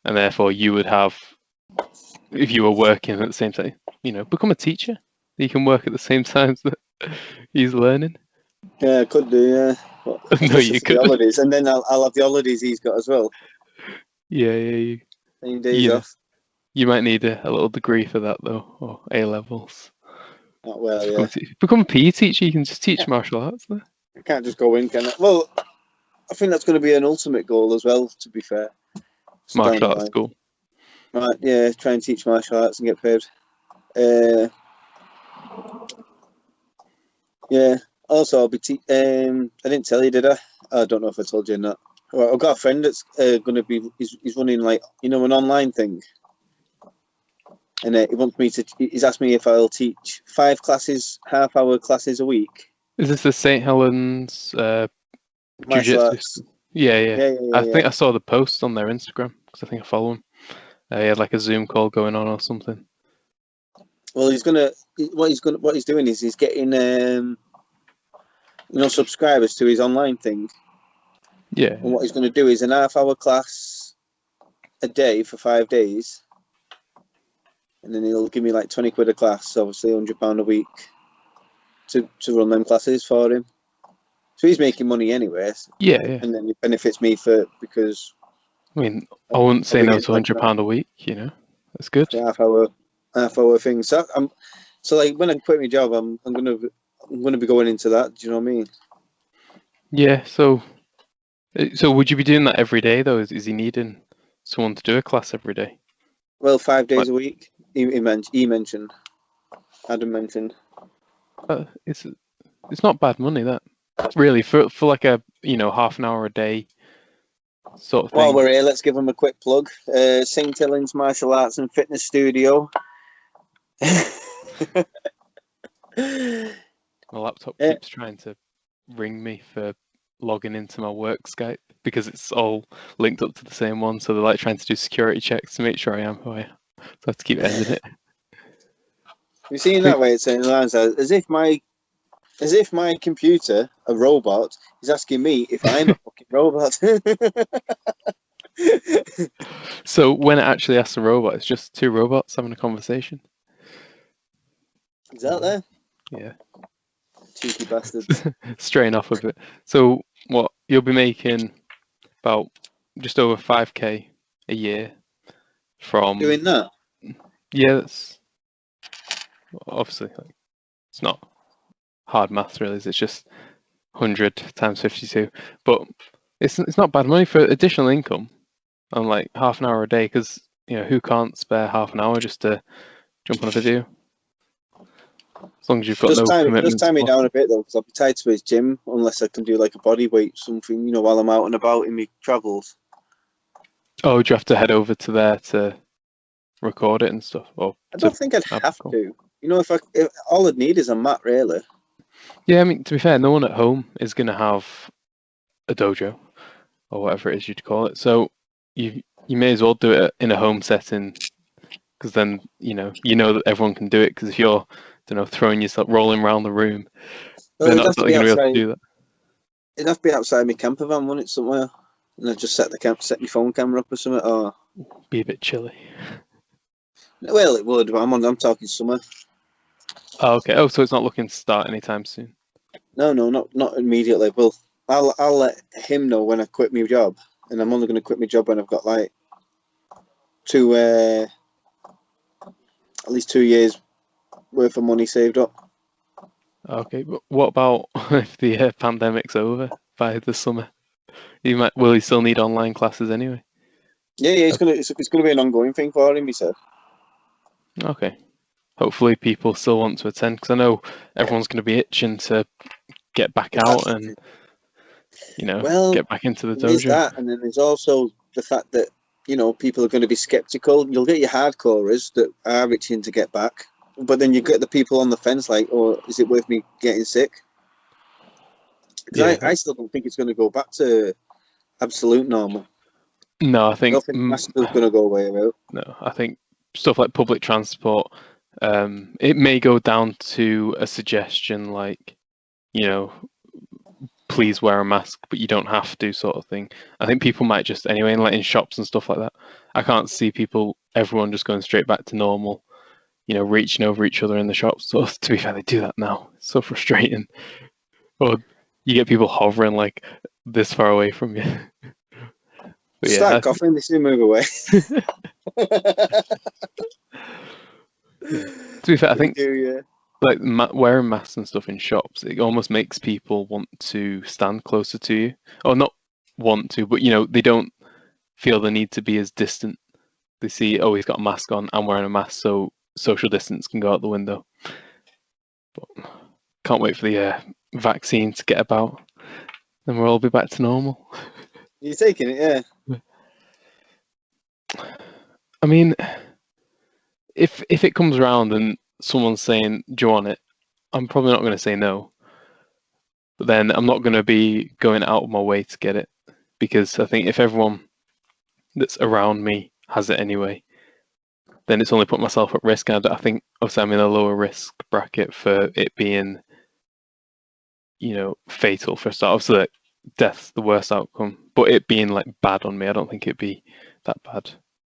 and therefore you would have, if you were working at the same time, you know, become a teacher. You can work at the same time that he's learning. Yeah, I could do, yeah. But no, you could. Holidays, and then I'll have the holidays he's got as well. Yeah. Days off. You might need a little degree for that though, or A levels. Oh, well, yeah. Become a PE teacher. You can just teach martial arts there. I can't just go in, can I? Well, I think that's going to be an ultimate goal as well, to be fair. Martial arts school. Right, yeah, try and teach martial arts and get paid. Yeah. Also, I'll be I didn't tell you, did I? I don't know if I told you or not. Well, I've got a friend that's going to be. He's running, like, you know, an online thing, and he wants me to. He's asked me if I'll teach 5 classes, half-hour classes a week. Is this the St. Helens Jiu-Jitsu? Yeah. I think I saw the post on their Instagram because I think I follow him. He had like a Zoom call going on or something. Well, what he's doing is he's getting subscribers to his online thing. Yeah. And what he's going to do is an half-hour class a day for 5 days, and then he'll give me like 20 quid a class, obviously £100 a week, to run them classes for him. So he's making money anyway. Yeah. And then it benefits me because. I mean, I wouldn't say no to £100 a week. You know, that's good. Half-hour thing. So like when I quit my job, I'm gonna be going into that. Do you know what I mean? Yeah. So would you be doing that every day though? Is he needing someone to do a class every day? Well, 5 days a week. he mentioned. Adam mentioned. It's not bad money, that, really, for like a half an hour a day sort of thing. While we're here, let's give him a quick plug. Sing Tillings Martial Arts and Fitness Studio. My laptop keeps trying to ring me for logging into my work Skype because it's all linked up to the same one, so they're like trying to do security checks to make sure I am who I am. So I have to keep ending it. You see, in that way, it's saying as if my computer, a robot, is asking me if I'm a fucking robot. So when it actually asks a robot, it's just two robots having a conversation. Is that there? Yeah. Cheeky bastards. Straying off of it. So what, you'll be making about just over 5k a year from doing that? Yeah, that's obviously it's not hard maths really. It's just 100 times 52, but it's not bad money for additional income on like half an hour a day, because who can't spare half an hour just to jump on a video, as long as you've got no commitment. Just time me down a bit though, because I'll be tied to his gym unless I can do like a body weight something, while I'm out and about in my travels. Oh, do you have to head over to there to record it and stuff? Or I don't think I'd have to. If all I'd need is a mat, really. Yeah, I mean, to be fair, no one at home is going to have a dojo or whatever it is you'd call it. So you may as well do it in a home setting, because then you know that everyone can do it. Because if you're, throwing yourself, rolling around the room, they're not going to be able to do that. It'd have to be outside my camper van, wouldn't it, somewhere? And I'd just set my phone camera up or something, or be a bit chilly. Well, it would, but I'm talking summer. Oh, okay. Oh, so it's not looking to start anytime soon? No, not immediately. Well, I'll let him know when I quit my job, and I'm only going to quit my job when I've got like at least 2 years worth of money saved up. Okay, but what about if the pandemic's over by the summer? Will he still need online classes anyway? Yeah, it's gonna be an ongoing thing for him, he said. Okay. Hopefully people still want to attend, because I know everyone's going to be itching to get back out and get back into the dojo. There's that, and then there's also the fact that people are going to be skeptical. You'll get your hardcorers that are itching to get back, but then you get the people on the fence like, oh, is it worth me getting sick? Because I still don't think it's going to go back to absolute normal. No, I think masks are going to go away. No, I think stuff like public transport, it may go down to a suggestion like, please wear a mask, but you don't have to, sort of thing. I think people might just anyway, and like in shops and stuff like that. I can't see everyone just going straight back to normal, reaching over each other in the shops. So to be fair, they do that now. It's so frustrating. Or you get people hovering like this far away from you. But start coughing, they soon move away. To be fair, I think like wearing masks and stuff in shops, it almost makes people want to stand closer to you, or not want to, but they don't feel the need to be as distant. They see, oh, he's got a mask on, I'm wearing a mask, so social distance can go out the window. But can't wait for the vaccine to get about, then we'll all be back to normal. You're taking it, yeah. I mean, if it comes around and someone's saying, do you want it? I'm probably not going to say no. But then I'm not going to be going out of my way to get it, because I think if everyone that's around me has it anyway, then it's only put myself at risk. And I think obviously I'm in a lower risk bracket for it being, fatal for a start. Obviously, like, death's the worst outcome, but it being like bad on me, I don't think it'd be that bad.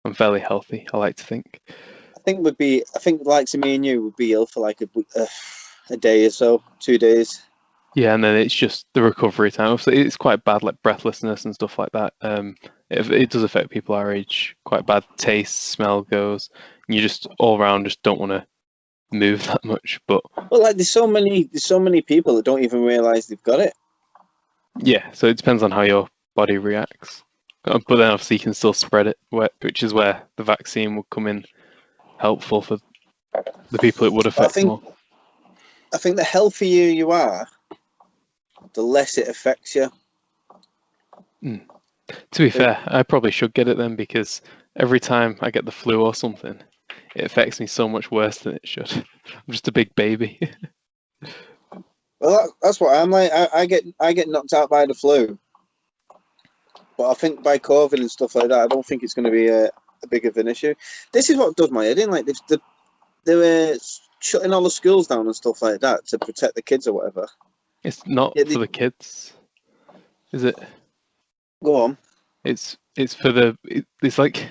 I'm fairly healthy, I like to think. I think the likes of me and you would be ill for like a day or so, 2 days. Yeah, and then it's just the recovery time. Obviously, it's quite bad, like breathlessness and stuff like that. It does affect people our age quite bad. Taste, smell goes. And you just all around just don't want to move that much. But like there's so many people that don't even realise they've got it. Yeah, so it depends on how your body reacts. But then obviously you can still spread it, which is where the vaccine will come in helpful for the people it would affect more. I think the healthier you are, the less it affects you. To be fair, I probably should get it then, because every time I get the flu or something, it affects me so much worse than it should. I'm just a big baby. Well, that's what I'm like. I get knocked out by the flu, but I think by COVID and stuff like that, I don't think it's going to be a big of an issue. This is what does my head in. Like they were shutting all the schools down and stuff like that to protect the kids or whatever. It's not for the kids, is it? Go on. It's for it's like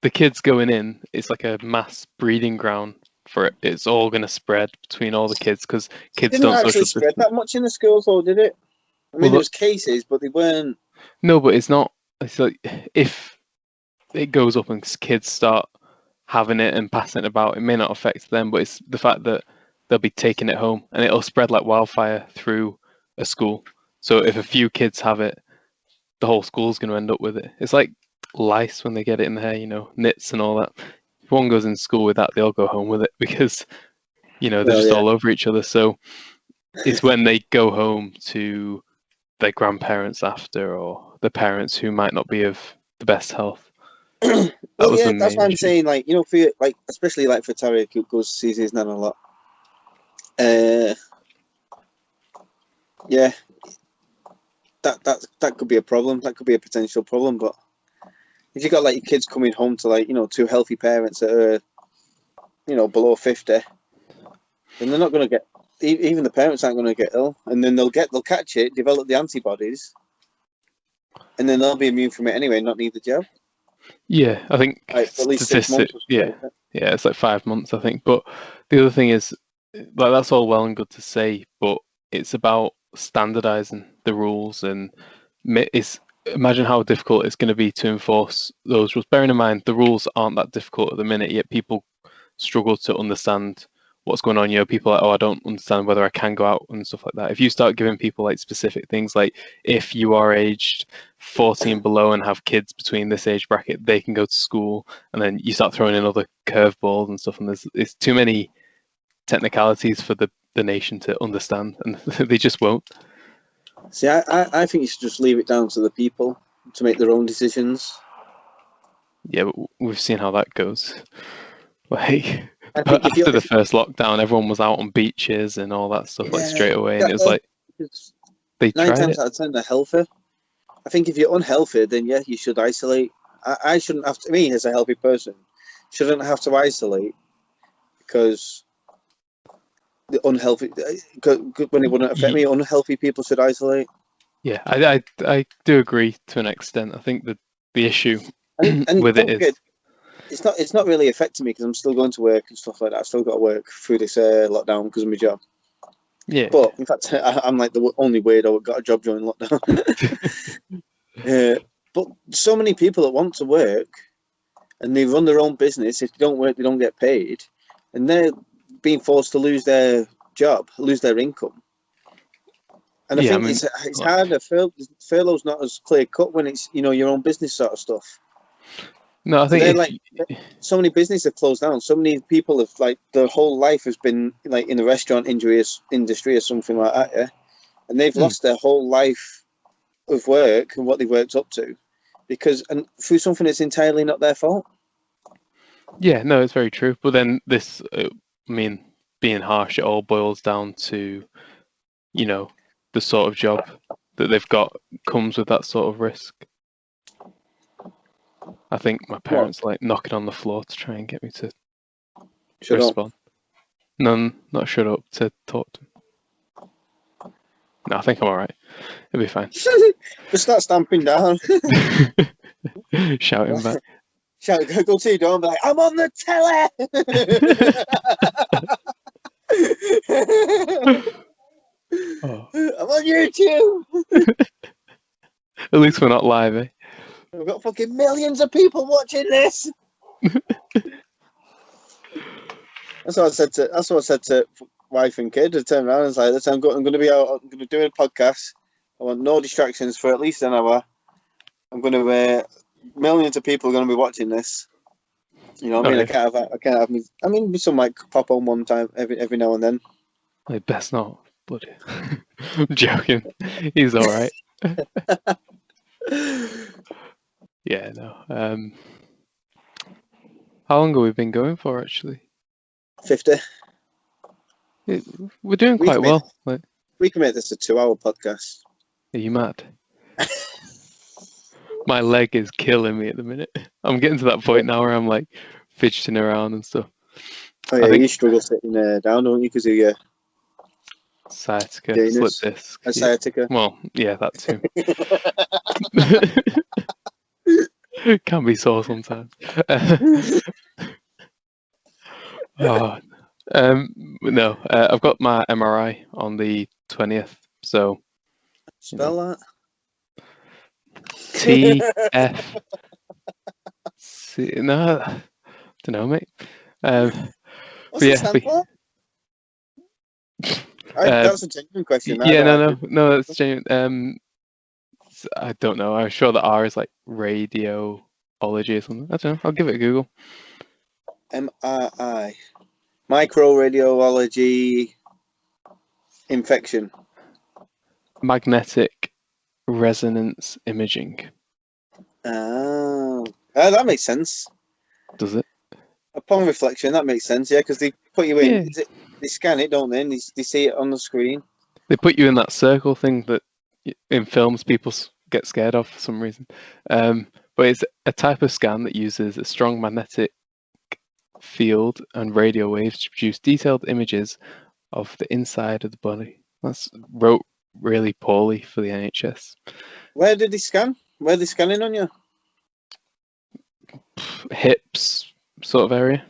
the kids going in. It's like a mass breeding ground for it. It's all going to spread between all the kids, because kids didn't don't actually social spread distance that much in the schools, though, did it? I mean, there was cases, but they weren't. No, but it's not. It's like if it goes up and kids start having it and passing it about, it may not affect them, but it's the fact that they'll be taking it home and it'll spread like wildfire through a school. So if a few kids have it, the whole school's going to end up with it. It's like lice when they get it in the hair, nits and all that. If one goes in school with that, they all go home with it, because they're just all over each other. So it's when they go home to their grandparents after, or the parents who might not be of the best health. Well, yeah, that's why I'm saying, like, for like, especially like for Tariq, who goes to see his nan a lot. Yeah, that could be a problem. That could be a potential problem. But if you got like your kids coming home to like two healthy parents that are below 50, then they're not going to get. Even the parents aren't going to get ill, and then they'll catch it, develop the antibodies, and then they'll be immune from it anyway, and not need the jab. Yeah, I think like, at least 6 months. Yeah, it's like 5 months, I think. But the other thing is, like, that's all well and good to say, but it's about standardizing the rules, and imagine how difficult it's going to be to enforce those rules. Bearing in mind, the rules aren't that difficult at the minute, yet people struggle to understand what's going on. People are like, oh, I don't understand whether I can go out and stuff like that. If you start giving people like specific things, like if you are aged 14 below and have kids between this age bracket, they can go to school, and then you start throwing in other curveballs and stuff, and there's too many technicalities for the nation to understand, and they just won't. See, I think you should just leave it down to the people to make their own decisions. Yeah, but we've seen how that goes. Like, after the first lockdown, everyone was out on beaches and all that stuff, like, straight away, and it was like they 9 times out of 10 they're healthy. I think if you're unhealthy, then yeah, you should isolate. I shouldn't have to. Me, as a healthy person, shouldn't have to isolate, because the unhealthy, when it wouldn't affect me, unhealthy people should isolate. Yeah, I do agree to an extent. I think that the issue with it is, it's not really affecting me, because I'm still going to work and stuff like that. I've still got to work through this lockdown because of my job. Yeah. But in fact, I'm like the only weirdo who got a job during lockdown. But so many people that want to work, and they run their own business. If they don't work, they don't get paid, and they're being forced to lose their job, lose their income. And I think it's harder. Furlough's not as clear cut when it's your own business sort of stuff. No, I think so many businesses have closed down. So many people have, like, their whole life has been like in the restaurant industry or something like that, yeah. And they've lost their whole life of work and what they worked up to, through something that's entirely not their fault. Yeah, no, it's very true. But then this, I mean, being harsh, it all boils down to, the sort of job that they've got comes with that sort of risk. I think my parents like knocking on the floor to try and get me to respond. No, not shut up, to talk to them. No, I think I'm alright. It'll be fine. Just start stamping down. Shouting back. Shout, go to your door and be like, I'm on the telly! I'm on YouTube! At least we're not live, eh? We've got fucking millions of people watching this! That's what I said to wife and kid. I turned around and was like, listen, I'm going to be out, I'm going to do a podcast. I want no distractions for at least an hour. I'm going to millions of people are going to be watching this. You know what I mean? I can't have me. I mean, some might pop on one time every now and then. Like, best not. Bloody. I'm joking. He's all right. Yeah, no. How long have we been going for, actually? 50. We're doing quite well. Like, we can make this a 2-hour podcast. are you mad? My leg is killing me at the minute. I'm getting to that point now where I'm like fidgeting around and stuff. Oh yeah, you struggle sitting down, don't you? Because of your sciatica, slip disc. Sciatica. Well, yeah, that too. Can be sore sometimes. No, I've got my MRI on the 20th, so spell that. TF. No, I don't know, mate. What's it stand for? That's a genuine question. Yeah, no, that's genuine. I don't know. I'm sure the R is like radiology or something. I don't know. I'll give it a Google. MRI, microradiology, infection, magnetic resonance imaging. Oh, that makes sense. Does it? Upon reflection, that makes sense. Yeah, because they put you in. Yeah. They scan it, don't they? And they see it on the screen. They put you in that circle thing that in films people get scared of for some reason. But it's a type of scan that uses a strong magnetic field and radio waves to produce detailed images of the inside of the body. That's wrote really poorly for the NHS. Where did they scan? Where are they scanning on you? Hips sort of area.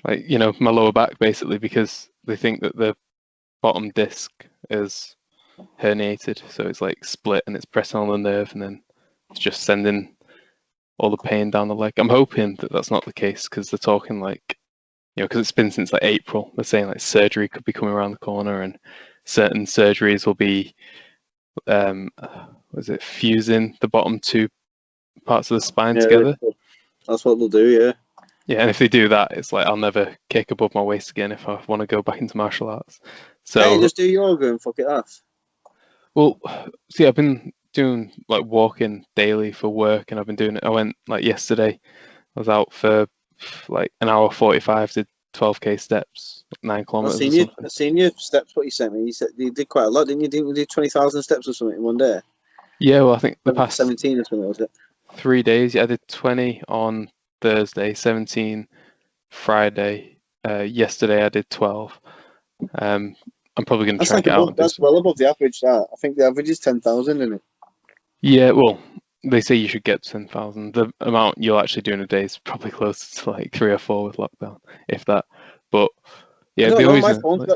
Like, you know, my lower back basically, because they think that the bottom disc is herniated, so it's like split and it's pressing on the nerve and then it's just sending all the pain down the leg. I'm hoping that that's not the case, because they're talking like, you know, because it's been since like April, they're saying like surgery could be coming around the corner and certain surgeries will be fusing the bottom two parts of the spine together. That's what they'll do, yeah. Yeah, and if they do that, it's like I'll never kick above my waist again if I want to go back into martial arts. So can't you just do yoga and fuck it off? Well, see, I've been doing like walking daily for work, and I've been doing it. I went like yesterday. I was out for like an hour 45, did 12k steps, 9 kilometers. I've seen your steps. What you sent me, you said you did quite a lot, didn't you? Didn't you do 20,000 steps or something in one day? Yeah, well, I think the past 17 or something, was it? 3 days. Yeah, I did 20 on Thursday, 17 Friday. Yesterday I did 12. I'm probably going to try and get out. That's well above the average. That I think the average is 10,000, isn't it? Yeah, well, they say you should get 10,000. The amount you'll actually do in a day is probably close to like 3 or 4 with lockdown, if that. But yeah, my phone's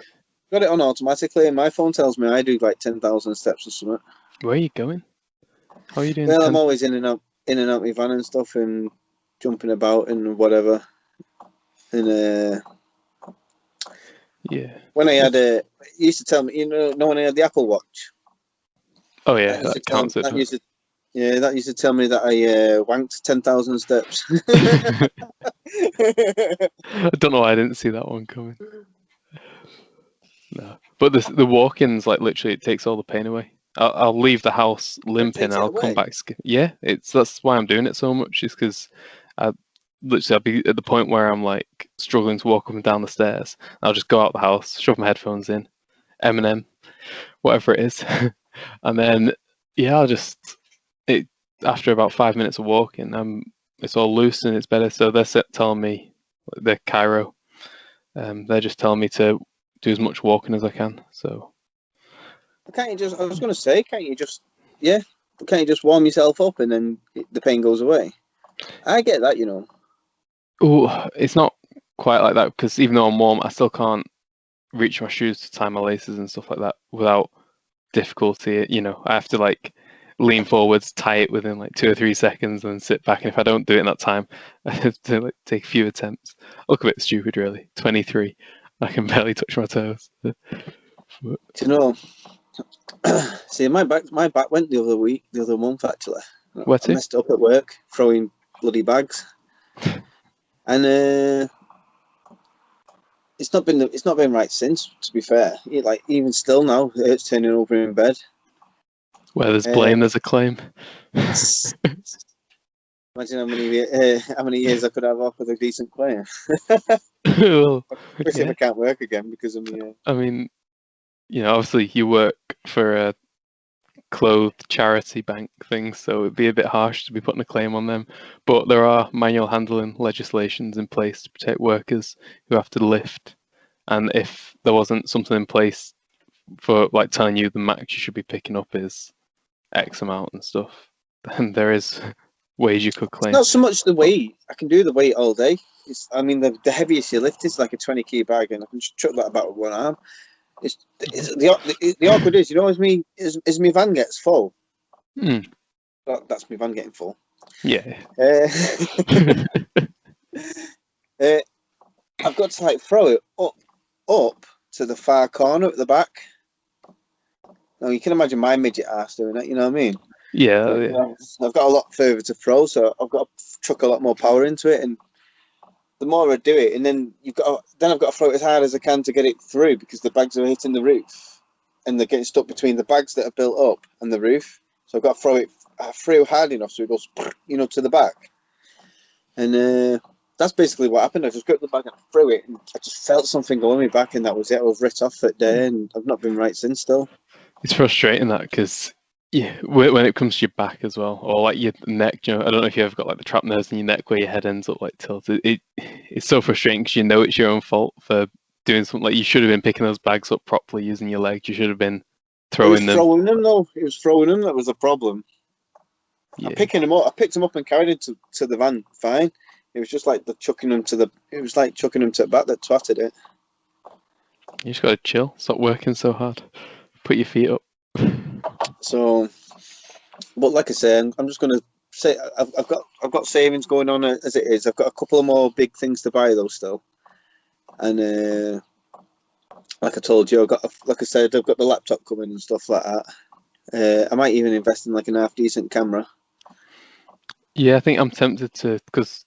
got it on automatically, and my phone tells me I do like 10,000 steps or something. Where are you going? How are you doing? Well, I'm always in and out my van and stuff, and jumping about and whatever. And yeah, when I had you used to tell me, you know, when I had the Apple Watch. Oh yeah, that counts. That used to tell me that I wanked 10,000 steps. I don't know why I didn't see that one coming. No, but the walk-ins, like literally, it takes all the pain away. I'll leave the house limping. I'll come back. Yeah, that's why I'm doing it so much. Is because I'll be at the point where I'm like struggling to walk up and down the stairs. I'll just go out the house, shove my headphones in, Eminem, whatever it is, and then yeah, after about 5 minutes of walking, it's all loose and it's better. So they're telling me, the chiro, they're just telling me to do as much walking as I can. So can't you just? I was going to say, can't you just warm yourself up and then the pain goes away? I get that, you know. Oh, it's not quite like that, because even though I'm warm, I still can't reach my shoes to tie my laces and stuff like that without difficulty. You know, I have to like lean forwards, tie it within like 2 or 3 seconds, and sit back. And if I don't do it in that time, I have to like take a few attempts. I look a bit stupid, really. 23, I can barely touch my toes. Do you know? See, my back went the other month actually. Where to? I messed up at work throwing bloody bags. and it's not been right since. To be fair, like even still now, it's turning over in bed. Where there's blame, there's a claim. Imagine how many years I could have off with a decent player. Well, Especially if I can't work again because of me. I mean, you know, obviously you work for a clothes charity bank thing, so it'd be a bit harsh to be putting a claim on them. But there are manual handling legislations in place to protect workers who have to lift. And if there wasn't something in place for like telling you the max you should be picking up is X amount and stuff, then there is ways you could claim. It's not so much the weight. I can do the weight all day. I mean, the heaviest you lift is like a 20 kg bag, and I can just chuck that about with one arm. It's the awkward is, you know, as my van gets full. That's my van getting full. Yeah. I've got to like throw it up to the far corner at the back. Now you can imagine my midget ass doing it. You know what I mean? Yeah. You know, I've got a lot further to throw, so I've got to chuck a lot more power into it, and the more I do it, and then I've got to throw it as hard as I can to get it through because the bags are hitting the roof, and they're getting stuck between the bags that are built up and the roof. So I've got to throw it through hard enough so it goes, you know, to the back. And that's basically what happened. I just grabbed the bag and threw it, and I just felt something going me back, and that was it. I was writ off that day, and I've not been right since. Still, it's frustrating that because. Yeah, when it comes to your back as well, or like your neck, you know, I don't know if you ever got like the trap nerves in your neck where your head ends up like tilted. It's so frustrating because you know it's your own fault for doing something. Like you should have been picking those bags up properly using your legs. You should have been throwing them. Throwing them though. It was throwing them that was the problem. Yeah. I'm picking them up. I picked them up and carried them to the van. Fine. It was just like chucking them to the. It was like chucking them to the back that twatted it. You just gotta chill. Stop working so hard. Put your feet up. So, but like I say, I'm just gonna say I've got savings going on as it is. I've got a couple of more big things to buy though still, and like I told you, like I said, I've got the laptop coming and stuff like that. I might even invest in like an half decent camera. Yeah, I think I'm tempted to because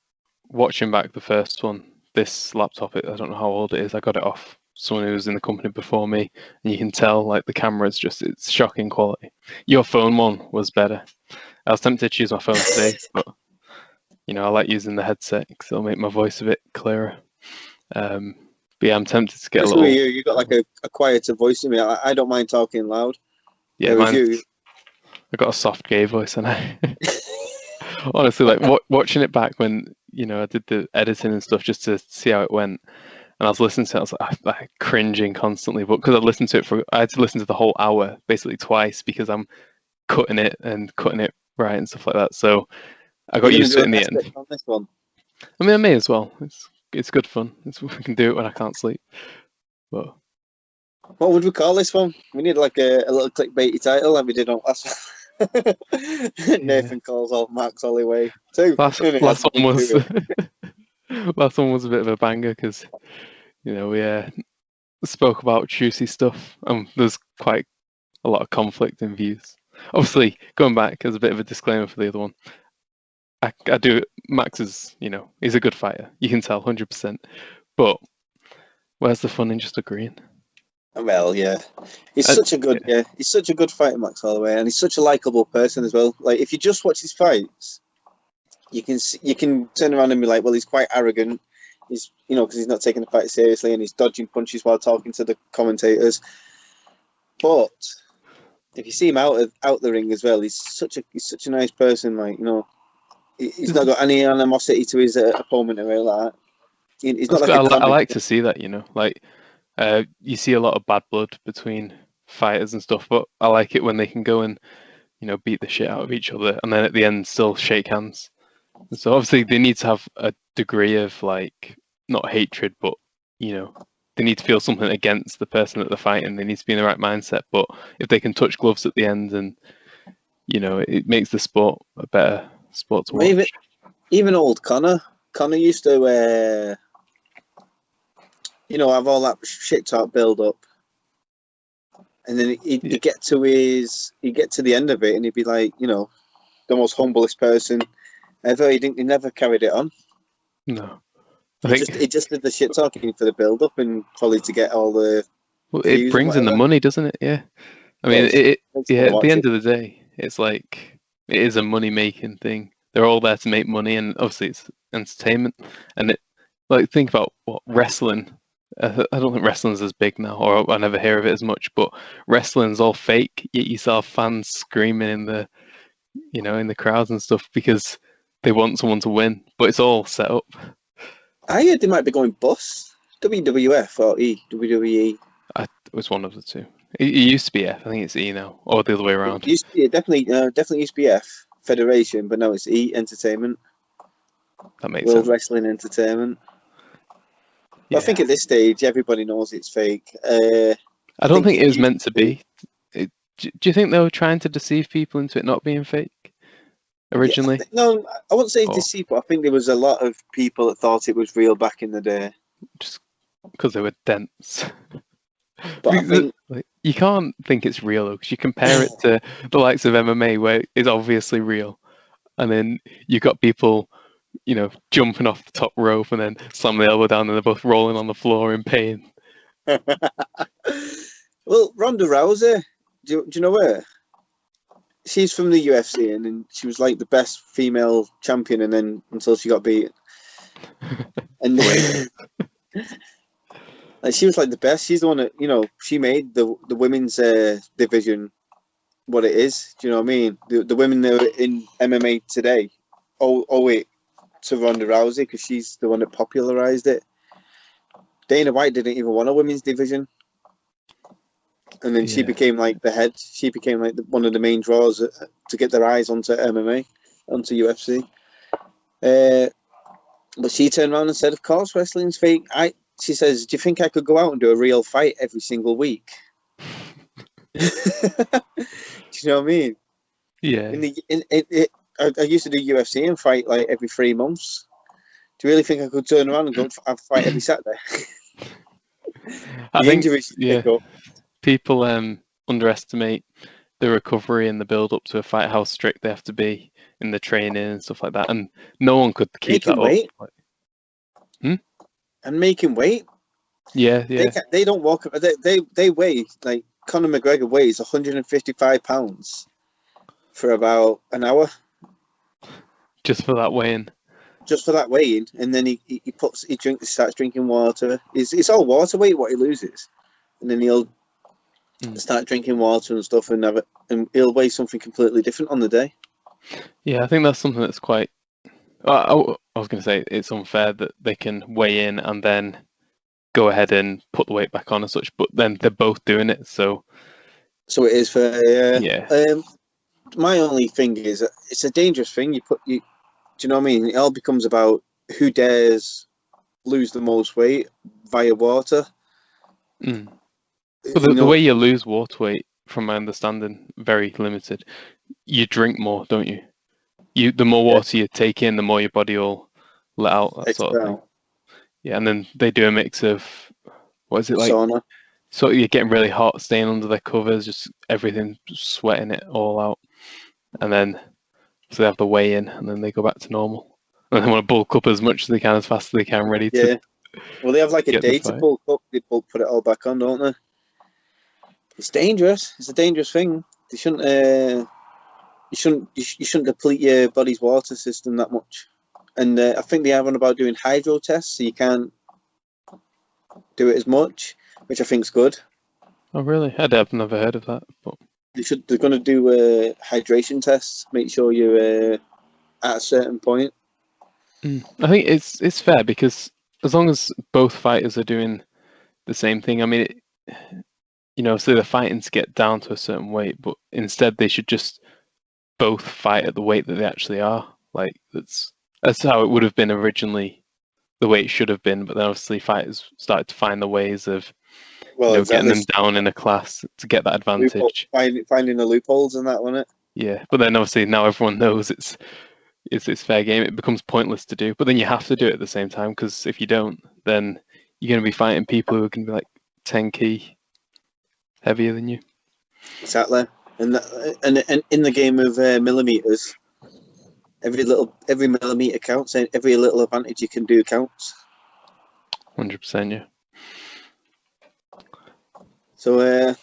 watching back the first one, this laptop, I don't know how old it is. I got it off someone who was in the company before me, and you can tell like the camera is just, it's shocking quality. Your phone one was better. I was tempted to choose my phone today, but you know, I like using the headset because it'll make my voice a bit clearer. But yeah, I'm tempted to get a little. You got like a quieter voice to me. I don't mind talking loud. Yeah, I got a soft gay voice, and I honestly like watching it back when, you know, I did the editing and stuff just to see how it went. And I was listening to it, I was like cringing constantly, but because I had to listen to the whole hour basically twice because I'm cutting it right and stuff like that. So I got used to it in the end. On this one? I mean, I may as well. It's good fun. We can do it when I can't sleep. But what would we call this one? We need like a little clickbaity title like we did on last one. Nathan calls off Max Holloway too. Last one was a bit of a banger because, you know, we spoke about juicy stuff, and there's quite a lot of conflict in views. Obviously, going back as a bit of a disclaimer for the other one, I do. Max is, you know, he's a good fighter. You can tell 100%. But where's the fun in just agreeing? Well, yeah, he's such a good fighter, Max Holloway, and he's such a likable person as well. Like if you just watch his fights, you can turn around and be like, well, he's quite arrogant. He's, you know, because he's not taking the fight seriously and he's dodging punches while talking to the commentators. But if you see him out the ring as well, he's such a nice person. Like, you know, he's not got any animosity to his opponent or anything like that. He's not like I like to see that, you know, like you see a lot of bad blood between fighters and stuff, but I like it when they can go and, you know, beat the shit out of each other and then at the end still shake hands. So obviously they need to have a degree of like not hatred, but, you know, they need to feel something against the person that they're fighting. They need to be in the right mindset. But if they can touch gloves at the end, and, you know, it makes the sport a better sport to watch. Even old Conor used to, you know, have all that shit talk build up, and then he'd get to the end of it, and he'd be like, you know, the most humblest person ever. He never carried it on. No. I think It just did the shit talking for the build up and probably to get all the well, it views and brings in the whatever. money, doesn't it? Yeah. I mean, Does. Makes me yeah. wanna At the watch end it. of the day, it's like it is a money-making thing. They're all there to make money, and obviously it's entertainment. And it, like, think about what wrestling. I don't think wrestling's as big now, or I never hear of it as much. But wrestling's all fake. Yet you saw fans screaming in the, in the crowds and stuff because they want someone to win. But it's all set up. I heard they might be going bust. WWF or WWE. It was one of the two. It used to be F. I think it's E now, or the other way around. It used to be, definitely used to be F Federation, but now it's E Entertainment. That makes World sense. Wrestling Entertainment. Yeah. I think at this stage everybody knows it's fake. I don't think it was meant to be. Do you think they were trying to deceive people into it not being fake originally? Yeah, no, I wouldn't say deceive, but I think there was a lot of people that thought it was real back in the day. Just because they were dense. But I think you can't think it's real though, because you compare it to the likes of MMA where it's obviously real, and then you've got people, jumping off the top rope and then slam the elbow down, and they're both rolling on the floor in pain. Well, Ronda Rousey, do you know her? She's from the UFC, and then she was like the best female champion, and then until she got beaten. And like, she was like the best. She's the one that she made the women's division what it is. Do you know what I mean? The women that are in MMA today owe it to Ronda Rousey because she's the one that popularized it. Dana White didn't even want a women's division, and then she became like the head. She became like one of the main draws to get their eyes onto MMA, onto UFC. But she turned around and said, "Of course, wrestling's fake." She says, "Do you think I could go out and do a real fight every single week?" Do you know what I mean? Yeah. I used to do UFC and fight like every 3 months. Do you really think I could turn around and go and fight every Saturday? I think people underestimate the recovery and the build up to a fight, how strict they have to be in the training and stuff like that, and no one could keep that up. And making weight. Yeah. They don't walk. They weigh like Conor McGregor weighs 155 pounds for about an hour. Just for that weigh-in. Just for that weigh-in, and then he starts drinking water. It's all water weight what he loses, and then he'll start drinking water and stuff, and he'll weigh something completely different on the day. Yeah, I think that's something that's quite. I was going to say it's unfair that they can weigh in and then go ahead and put the weight back on and such, but then they're both doing it, so. So it is fair. Yeah. My only thing is it's a dangerous thing. Do you know what I mean? It all becomes about who dares lose the most weight via water. But the way you lose water weight, from my understanding, very limited. You drink more, don't you? The more water you take in, the more your body will let out, that sort of thing. Yeah, and then they do a mix of, what is it like? Sauna. So you're getting really hot, staying under their covers, just everything, sweating it all out. And then, so they have the weigh in, and then they go back to normal. And they want to bulk up as much as they can, as fast as they can, ready to. Yeah. Well, they have like a day to bulk up. They put it all back on, don't they? It's dangerous. It's a dangerous thing. They shouldn't. You shouldn't deplete your body's water system that much. And I think they have one about doing hydro tests, so you can't do it as much, which I think is good. Oh, really? I've never heard of that. But they're going to do hydration tests. Make sure you're at a certain point. I think it's fair because as long as both fighters are doing the same thing, I mean, so they're fighting to get down to a certain weight, but instead they should just both fight at the weight that they actually are. Like that's how it would have been originally, the way it should have been. But then obviously fighters started to find the ways of getting them down in a class to get that advantage. Finding the loopholes in that, wasn't it? Yeah, but then obviously now everyone knows it's fair game. It becomes pointless to do, but then you have to do it at the same time because if you don't, then you're going to be fighting people who can be like 10 kg heavier than you. Exactly. And in the game of millimeters, every millimeter counts, and every little advantage you can do counts. 100%. Yeah. So,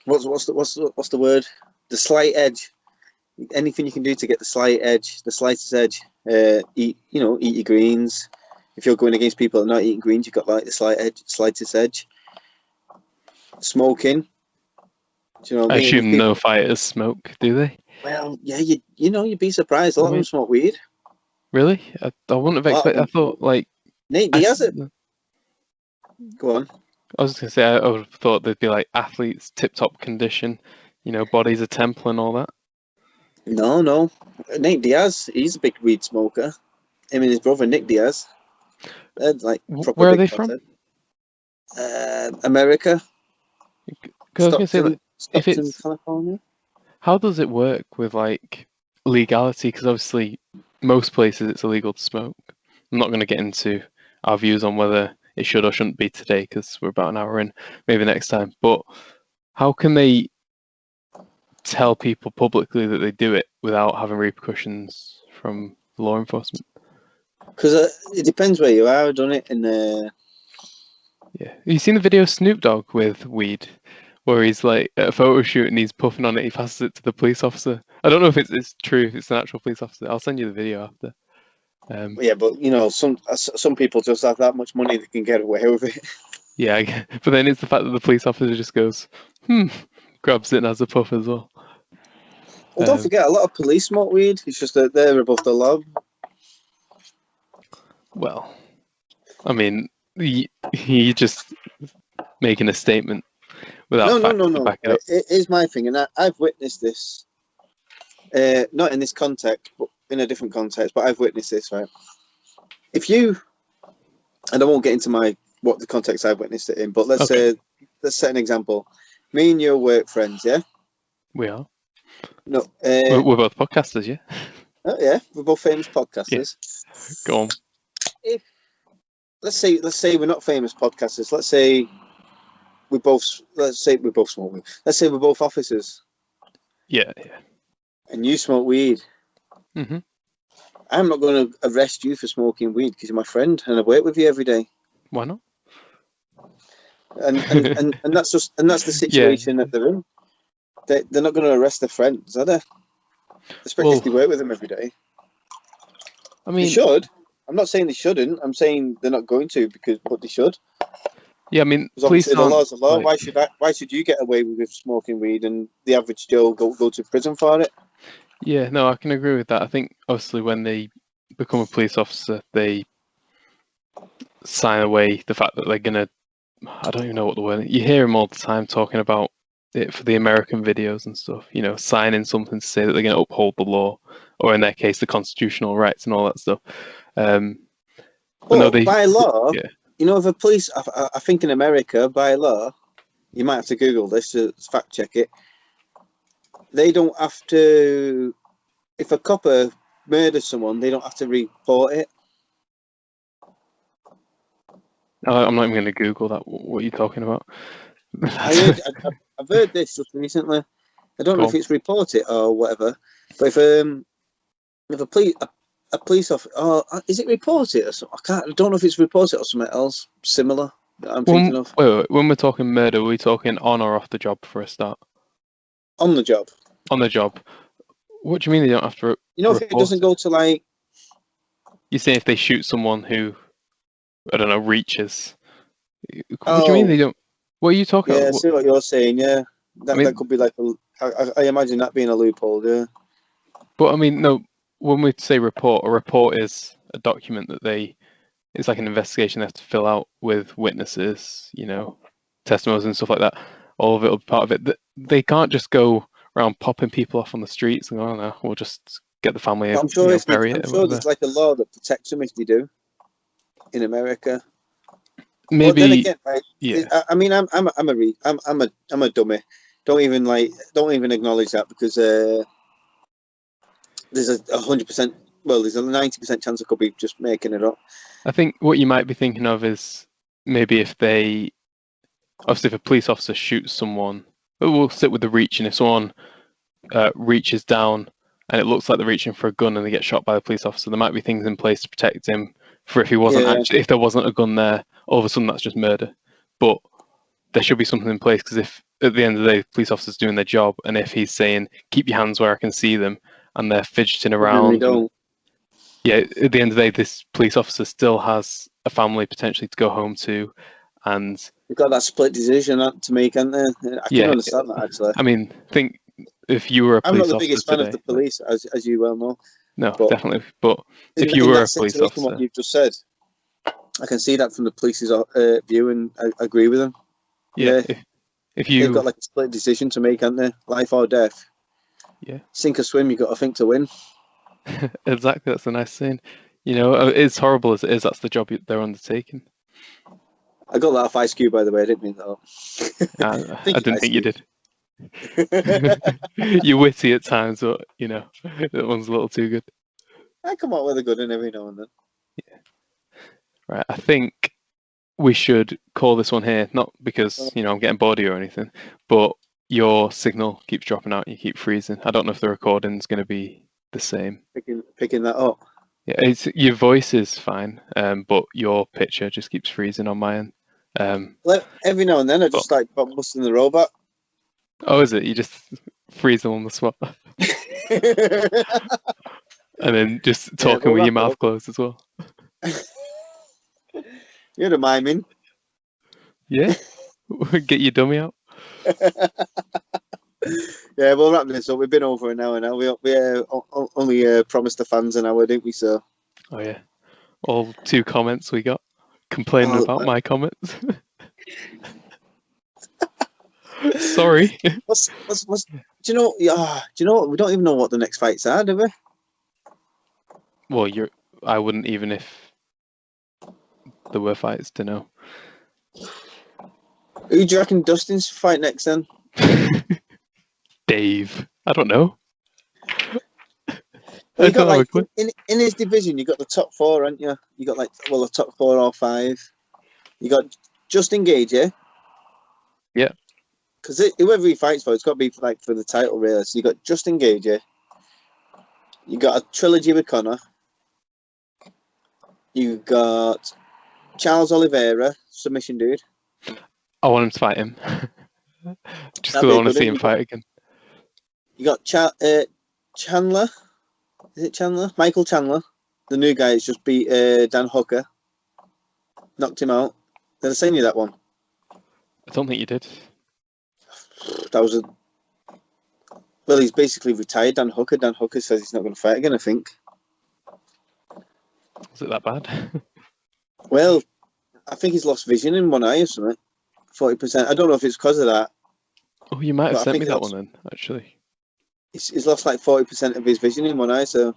what's the word? The slight edge. Anything you can do to get the slight edge, the slightest edge. Eat your greens. If you're going against people that are not eating greens, you've got like the slightest edge. Smoking. Do you know what I mean? assume no fighters smoke, do they? Well, yeah, you'd be surprised. A lot of them smoke weed. Really? I wouldn't have expected. I thought like Nate Diaz it. Go on. I was just gonna say I would have thought they'd be like athletes, tip-top condition, bodies a temple and all that. No. Nate Diaz, he's a big weed smoker. Him and his brother Nick Diaz. They're like proper. Where are they from? America. I was gonna say, if it's California. How does it work with like legality? Because obviously, most places it's illegal to smoke. I'm not going to get into our views on whether it should or shouldn't be today, because we're about an hour in. Maybe next time. But how can they tell people publicly that they do it without having repercussions from law enforcement? Because it depends where you are, doesn't it? And yeah, have you seen the video of Snoop Dogg with weed, where he's like at a photo shoot and he's puffing on it? He passes it to the police officer. I don't know if it's true, if it's an actual police officer. I'll send you the video after. Yeah, but some people just have that much money they can get away with it. Yeah, but then it's the fact that the police officer just goes, grabs it and has a puff as well. Well, don't forget, a lot of police smoke weed. It's just that they're above the law. Well, I mean, he just making a statement without no. back it up. It is my thing, and I've witnessed this. Not in this context, but in a different context. But I've witnessed this, right? If you, and I won't get into what the context I've witnessed it in, but let's set an example. Me and your work friends, yeah. We are. No, we're both podcasters, yeah. Oh yeah, we're both famous podcasters. Yeah. Go on. If let's say we're not famous podcasters. Let's say we both smoke weed. Let's say we're both officers. Yeah. And you smoke weed. Mm-hmm. I'm not going to arrest you for smoking weed because you're my friend and I work with you every day. Why not? And that's the situation that they're in. They're not going to arrest their friends, are they? Especially if they work with them every day. I mean, they should. I'm not saying they shouldn't. I'm saying they're not going to but they should. Yeah, I mean, police the law's the law. Like, why should you get away with smoking weed and the average Joe go to prison for it? Yeah, no, I can agree with that. I think obviously when they become a police officer, they sign away the fact that they're gonna. I don't even know what the word. You hear them all the time talking about it for the American videos and stuff. Signing something to say that they're going to uphold the law, or in their case, the constitutional rights and all that stuff. By law, if a police, I think in America, by law, you might have to Google this to fact check it. They don't have to. If a copper murders someone, they don't have to report it. I'm not even going to Google that. What are you talking about? I've heard this just recently. I don't know if it's reported or whatever, but if a police officer, is it reported or something? I don't know if it's reported or something else similar that I'm thinking of. Wait, when we're talking murder, are we talking on or off the job for a start? On the job. On the job. What do you mean they don't have to? If it doesn't go to like. You're saying if they shoot someone who, I don't know, reaches. What do you mean they don't? What are you talking about? Yeah, I see what you're saying. Yeah, that could be like I imagine that being a loophole. Yeah. But I mean, no. When we say report, a report is a document that it's like an investigation they have to fill out with witnesses, testimonies and stuff like that. All of it will be part of it. They can't just go around popping people off on the streets and go, oh no, we'll just get the family. I'm sure there's like a law that protects them if they do. In America. Maybe. Then again, right, yeah. I mean, I'm a dummy. Don't even acknowledge that because there's a 100%. Well, there's a 90% chance I could be just making it up. I think what you might be thinking of is maybe if a police officer shoots someone, we'll sit with the reaching. If someone reaches down and it looks like they're reaching for a gun and they get shot by the police officer, there might be things in place to protect him for if he wasn't actually, if there wasn't a gun there, all of a sudden that's just murder. But there should be something in place, because if at the end of the day, police officers doing their job, and if he's saying keep your hands where I can see them, and they're fidgeting around, yeah, at the end of the day, this police officer still has a family potentially to go home to, and you've got that split decision to make, haven't they? I can understand that, actually. I mean, think if you were a police officer, I'm not the biggest fan of the police, as you well know. No, definitely. But if you were a police officer, what you've just said, I can see that from the police's view, and I agree with them. Yeah, if they've got like a split decision to make, haven't they? Life or death. Yeah. Sink or swim, you've got to think to win. Exactly, that's a nice saying. You know, as horrible as it is, that's the job they're undertaking. I got that off Ice Cube, by the way. I didn't mean that. I didn't think you did. You're witty at times, but you know, that one's a little too good. I come up with a good one every now and then. Yeah. Right, I think we should call this one here, not because, you know, I'm getting bored of you or anything, but your signal keeps dropping out, you keep freezing. I don't know if the recording's going to be the same. Picking that up. Yeah, your voice is fine, but your picture just keeps freezing on my end. Every now and then I just like busting the robot. Oh, is it? You just freeze them on the spot? And then just talking with your mouth closed as well. You're the miming. Yeah. Get your dummy out. Yeah, we'll wrap this up. We've been over an hour now. We only promised the fans an hour, didn't we? So. Oh yeah. All 2 comments we got complaining about my comments. Sorry. Do you know? Do you know what? We don't even know what the next fights are, do we? Well, I wouldn't, even if there were fights, to know. Who do you reckon Dustin's fight next then? Dave. I don't know. Well, you got like in his division, you got the top 4, haven't you? You got like the top 4 or 5. You got Justin Gage, yeah. Yeah. Because whoever he fights for, it's got to be like for the title, really. So you got Justin Gage, yeah. You got a trilogy with Conor. You got Charles Oliveira, submission dude. I want him to fight him. Just because I want to see him fight again. You got Chandler. Is it Chandler? Michael Chandler. The new guy has just beat Dan Hooker. Knocked him out. Did I send you that one? I don't think you did. That was well, he's basically retired, Dan Hooker. Dan Hooker says he's not going to fight again, I think. Was it that bad? Well, I think he's lost vision in one eye or something. 40%. I don't know if it's because of that. Oh, you might have sent me that one then, actually. He's lost like 40% of his vision in one eye. So,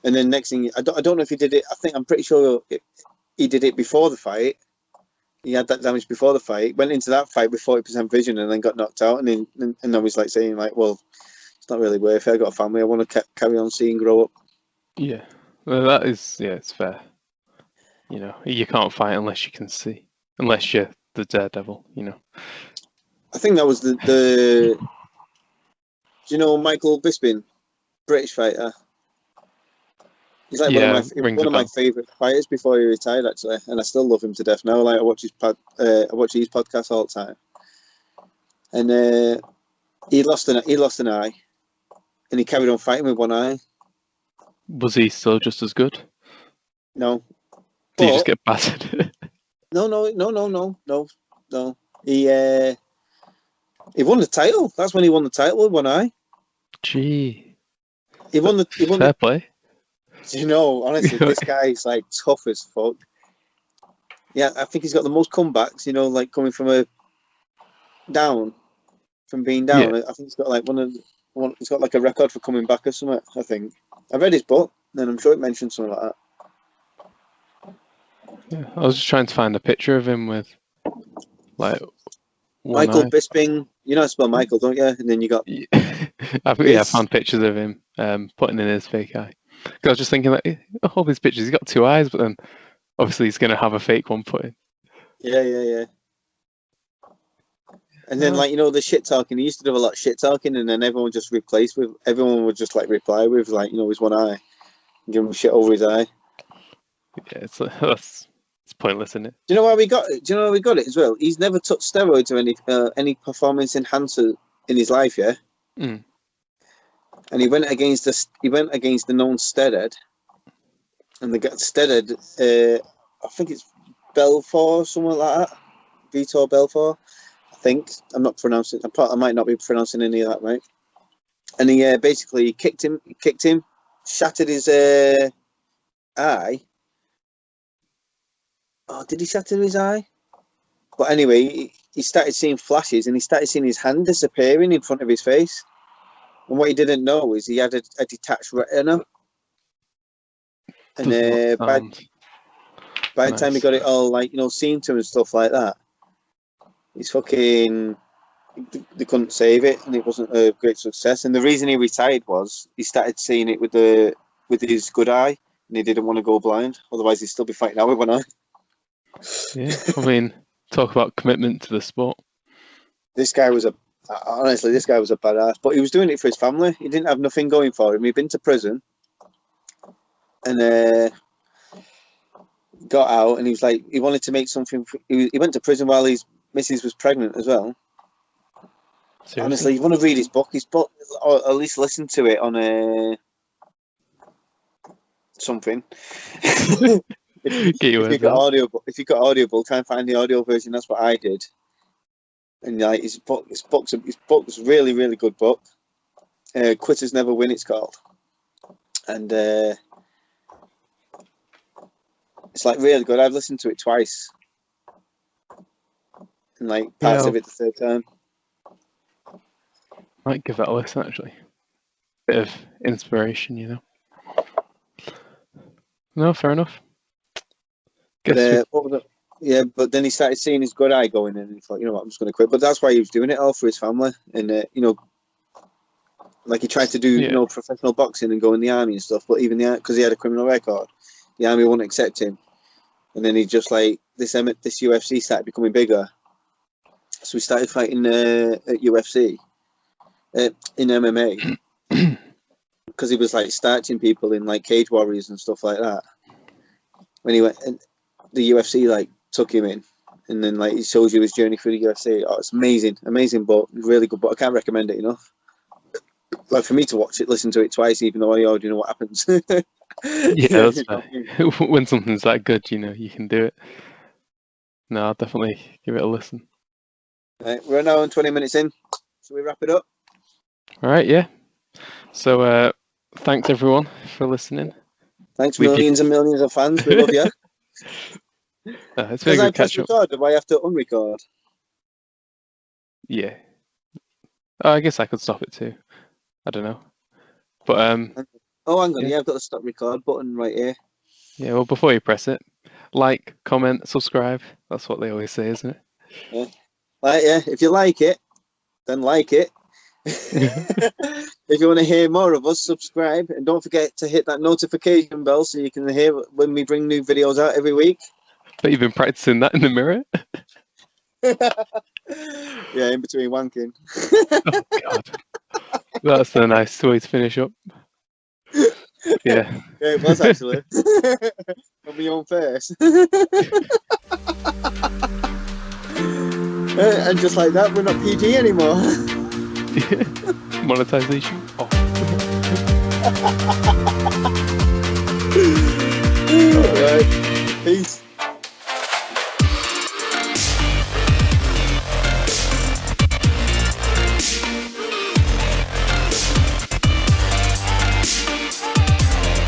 and then next thing, I don't know if he did it. I'm pretty sure he did it before the fight. He had that damage before the fight. Went into that fight with 40% vision and then got knocked out. And then I was like saying like, well, it's not really worth it. I got a family. I want to carry on seeing grow up. Yeah, well, that is, yeah, it's fair. You know, you can't fight unless you can see, unless you're the daredevil. You know. I think that was the do you know Michael Bisping, British fighter? He's like one of my favourite fighters before he retired, actually, and I still love him to death now. Like I watch his podcasts all the time, and he lost an eye, and he carried on fighting with one eye. Was he still just as good? No. Did he just get battered? No. He won the title. That's when he won the title with one eye. Gee. He won Fair play. You know, honestly, this guy's like tough as fuck. Yeah, I think he's got the most comebacks, you know, like coming from being down. Yeah. I think he's got like he's got like a record for coming back or something, I think. I read his book, and I'm sure it mentioned something like that. Yeah, I was just trying to find a picture of him with like Michael Bisping. You know how to spell Michael, don't you? And then you got I found pictures of him putting in his fake eye. I was just thinking like all these pictures, he's got 2 eyes, but then obviously he's gonna have a fake one put in. Yeah. And then like, you know, the shit talking, he used to do a lot of shit talking, and then everyone would just reply with like, you know, his one eye and give him shit over his eye. Yeah, it's pointless, isn't it? Do you know why we got it? Do you know why we got it as well? He's never took steroids or any performance enhancer in his life, yeah. Mm. And he went against the known steroid, and they got steroid. I think it's Belfort, something like that. Vitor Belfort, I think. I'm not pronouncing. I might not be pronouncing any of that right. And he basically kicked him, shattered his eye. Oh, did he shatter his eye? But anyway, he started seeing flashes, and he started seeing his hand disappearing in front of his face. And what he didn't know is he had a detached retina. And by the time he got it all, like, seen to and stuff like that, he's fucking... They couldn't save it, and it wasn't a great success. And the reason he retired was he started seeing it with his good eye, and he didn't want to go blind. Otherwise, he'd still be fighting out with one eye. Yeah, I mean, talk about commitment to the sport. This guy was a badass, but he was doing it for his family. He didn't have nothing going for him. He'd been to prison, and got out, and he was like, he wanted to make something. He went to prison while his missus was pregnant as well. Seriously? Honestly, you want to read his book, or at least listen to it on something. If you got Audible, try and find the audio version. That's what I did. And like his book's a really, really good book. Quitters Never Win, it's called. And it's like really good. I've listened to it twice, and like parts of it the third time. Might give that a listen, actually. Bit of inspiration, No, fair enough. What was it? Yeah, but then he started seeing his good eye going in, and he thought, you know what, I'm just going to quit. But that's why he was doing it all for his family. And, like he tried to do, professional boxing and go in the army and stuff. But even because he had a criminal record, the army wouldn't accept him. And then he just like, this UFC started becoming bigger. So he started fighting at UFC, in MMA. Because he was like starching people in like Cage Warriors and stuff like that. When he went, and the UFC like took him in, and then like he shows you his journey through the UFC. Oh, it's amazing book, really good book. I can't recommend it enough. Like for me to watch it, listen to it twice, even though I already know what happens. Yeah, that's fair. When something's that good, you can do it. No, I'll definitely give it a listen. Right, we're now on 20 minutes in. Shall we wrap it up? All right, yeah. So thanks everyone for listening. Thanks, millions and millions of fans. We love you. It's been a good catch up. Do I have to unrecord? Yeah. I guess I could stop it too. I don't know. But oh, hang on. Yeah, I've got the stop record button right here. Yeah. Well, before you press it, like, comment, subscribe. That's what they always say, isn't it? Yeah. If you like it, then like it. If you want to hear more of us, subscribe, and don't forget to hit that notification bell so you can hear when we bring new videos out every week. But you've been practicing that in the mirror? Yeah, in between wanking. Oh God, that's a nice way to finish up. Yeah. Yeah, it was actually. On my own face. And just like that, we're not PG anymore. Monetization off. All right. Peace.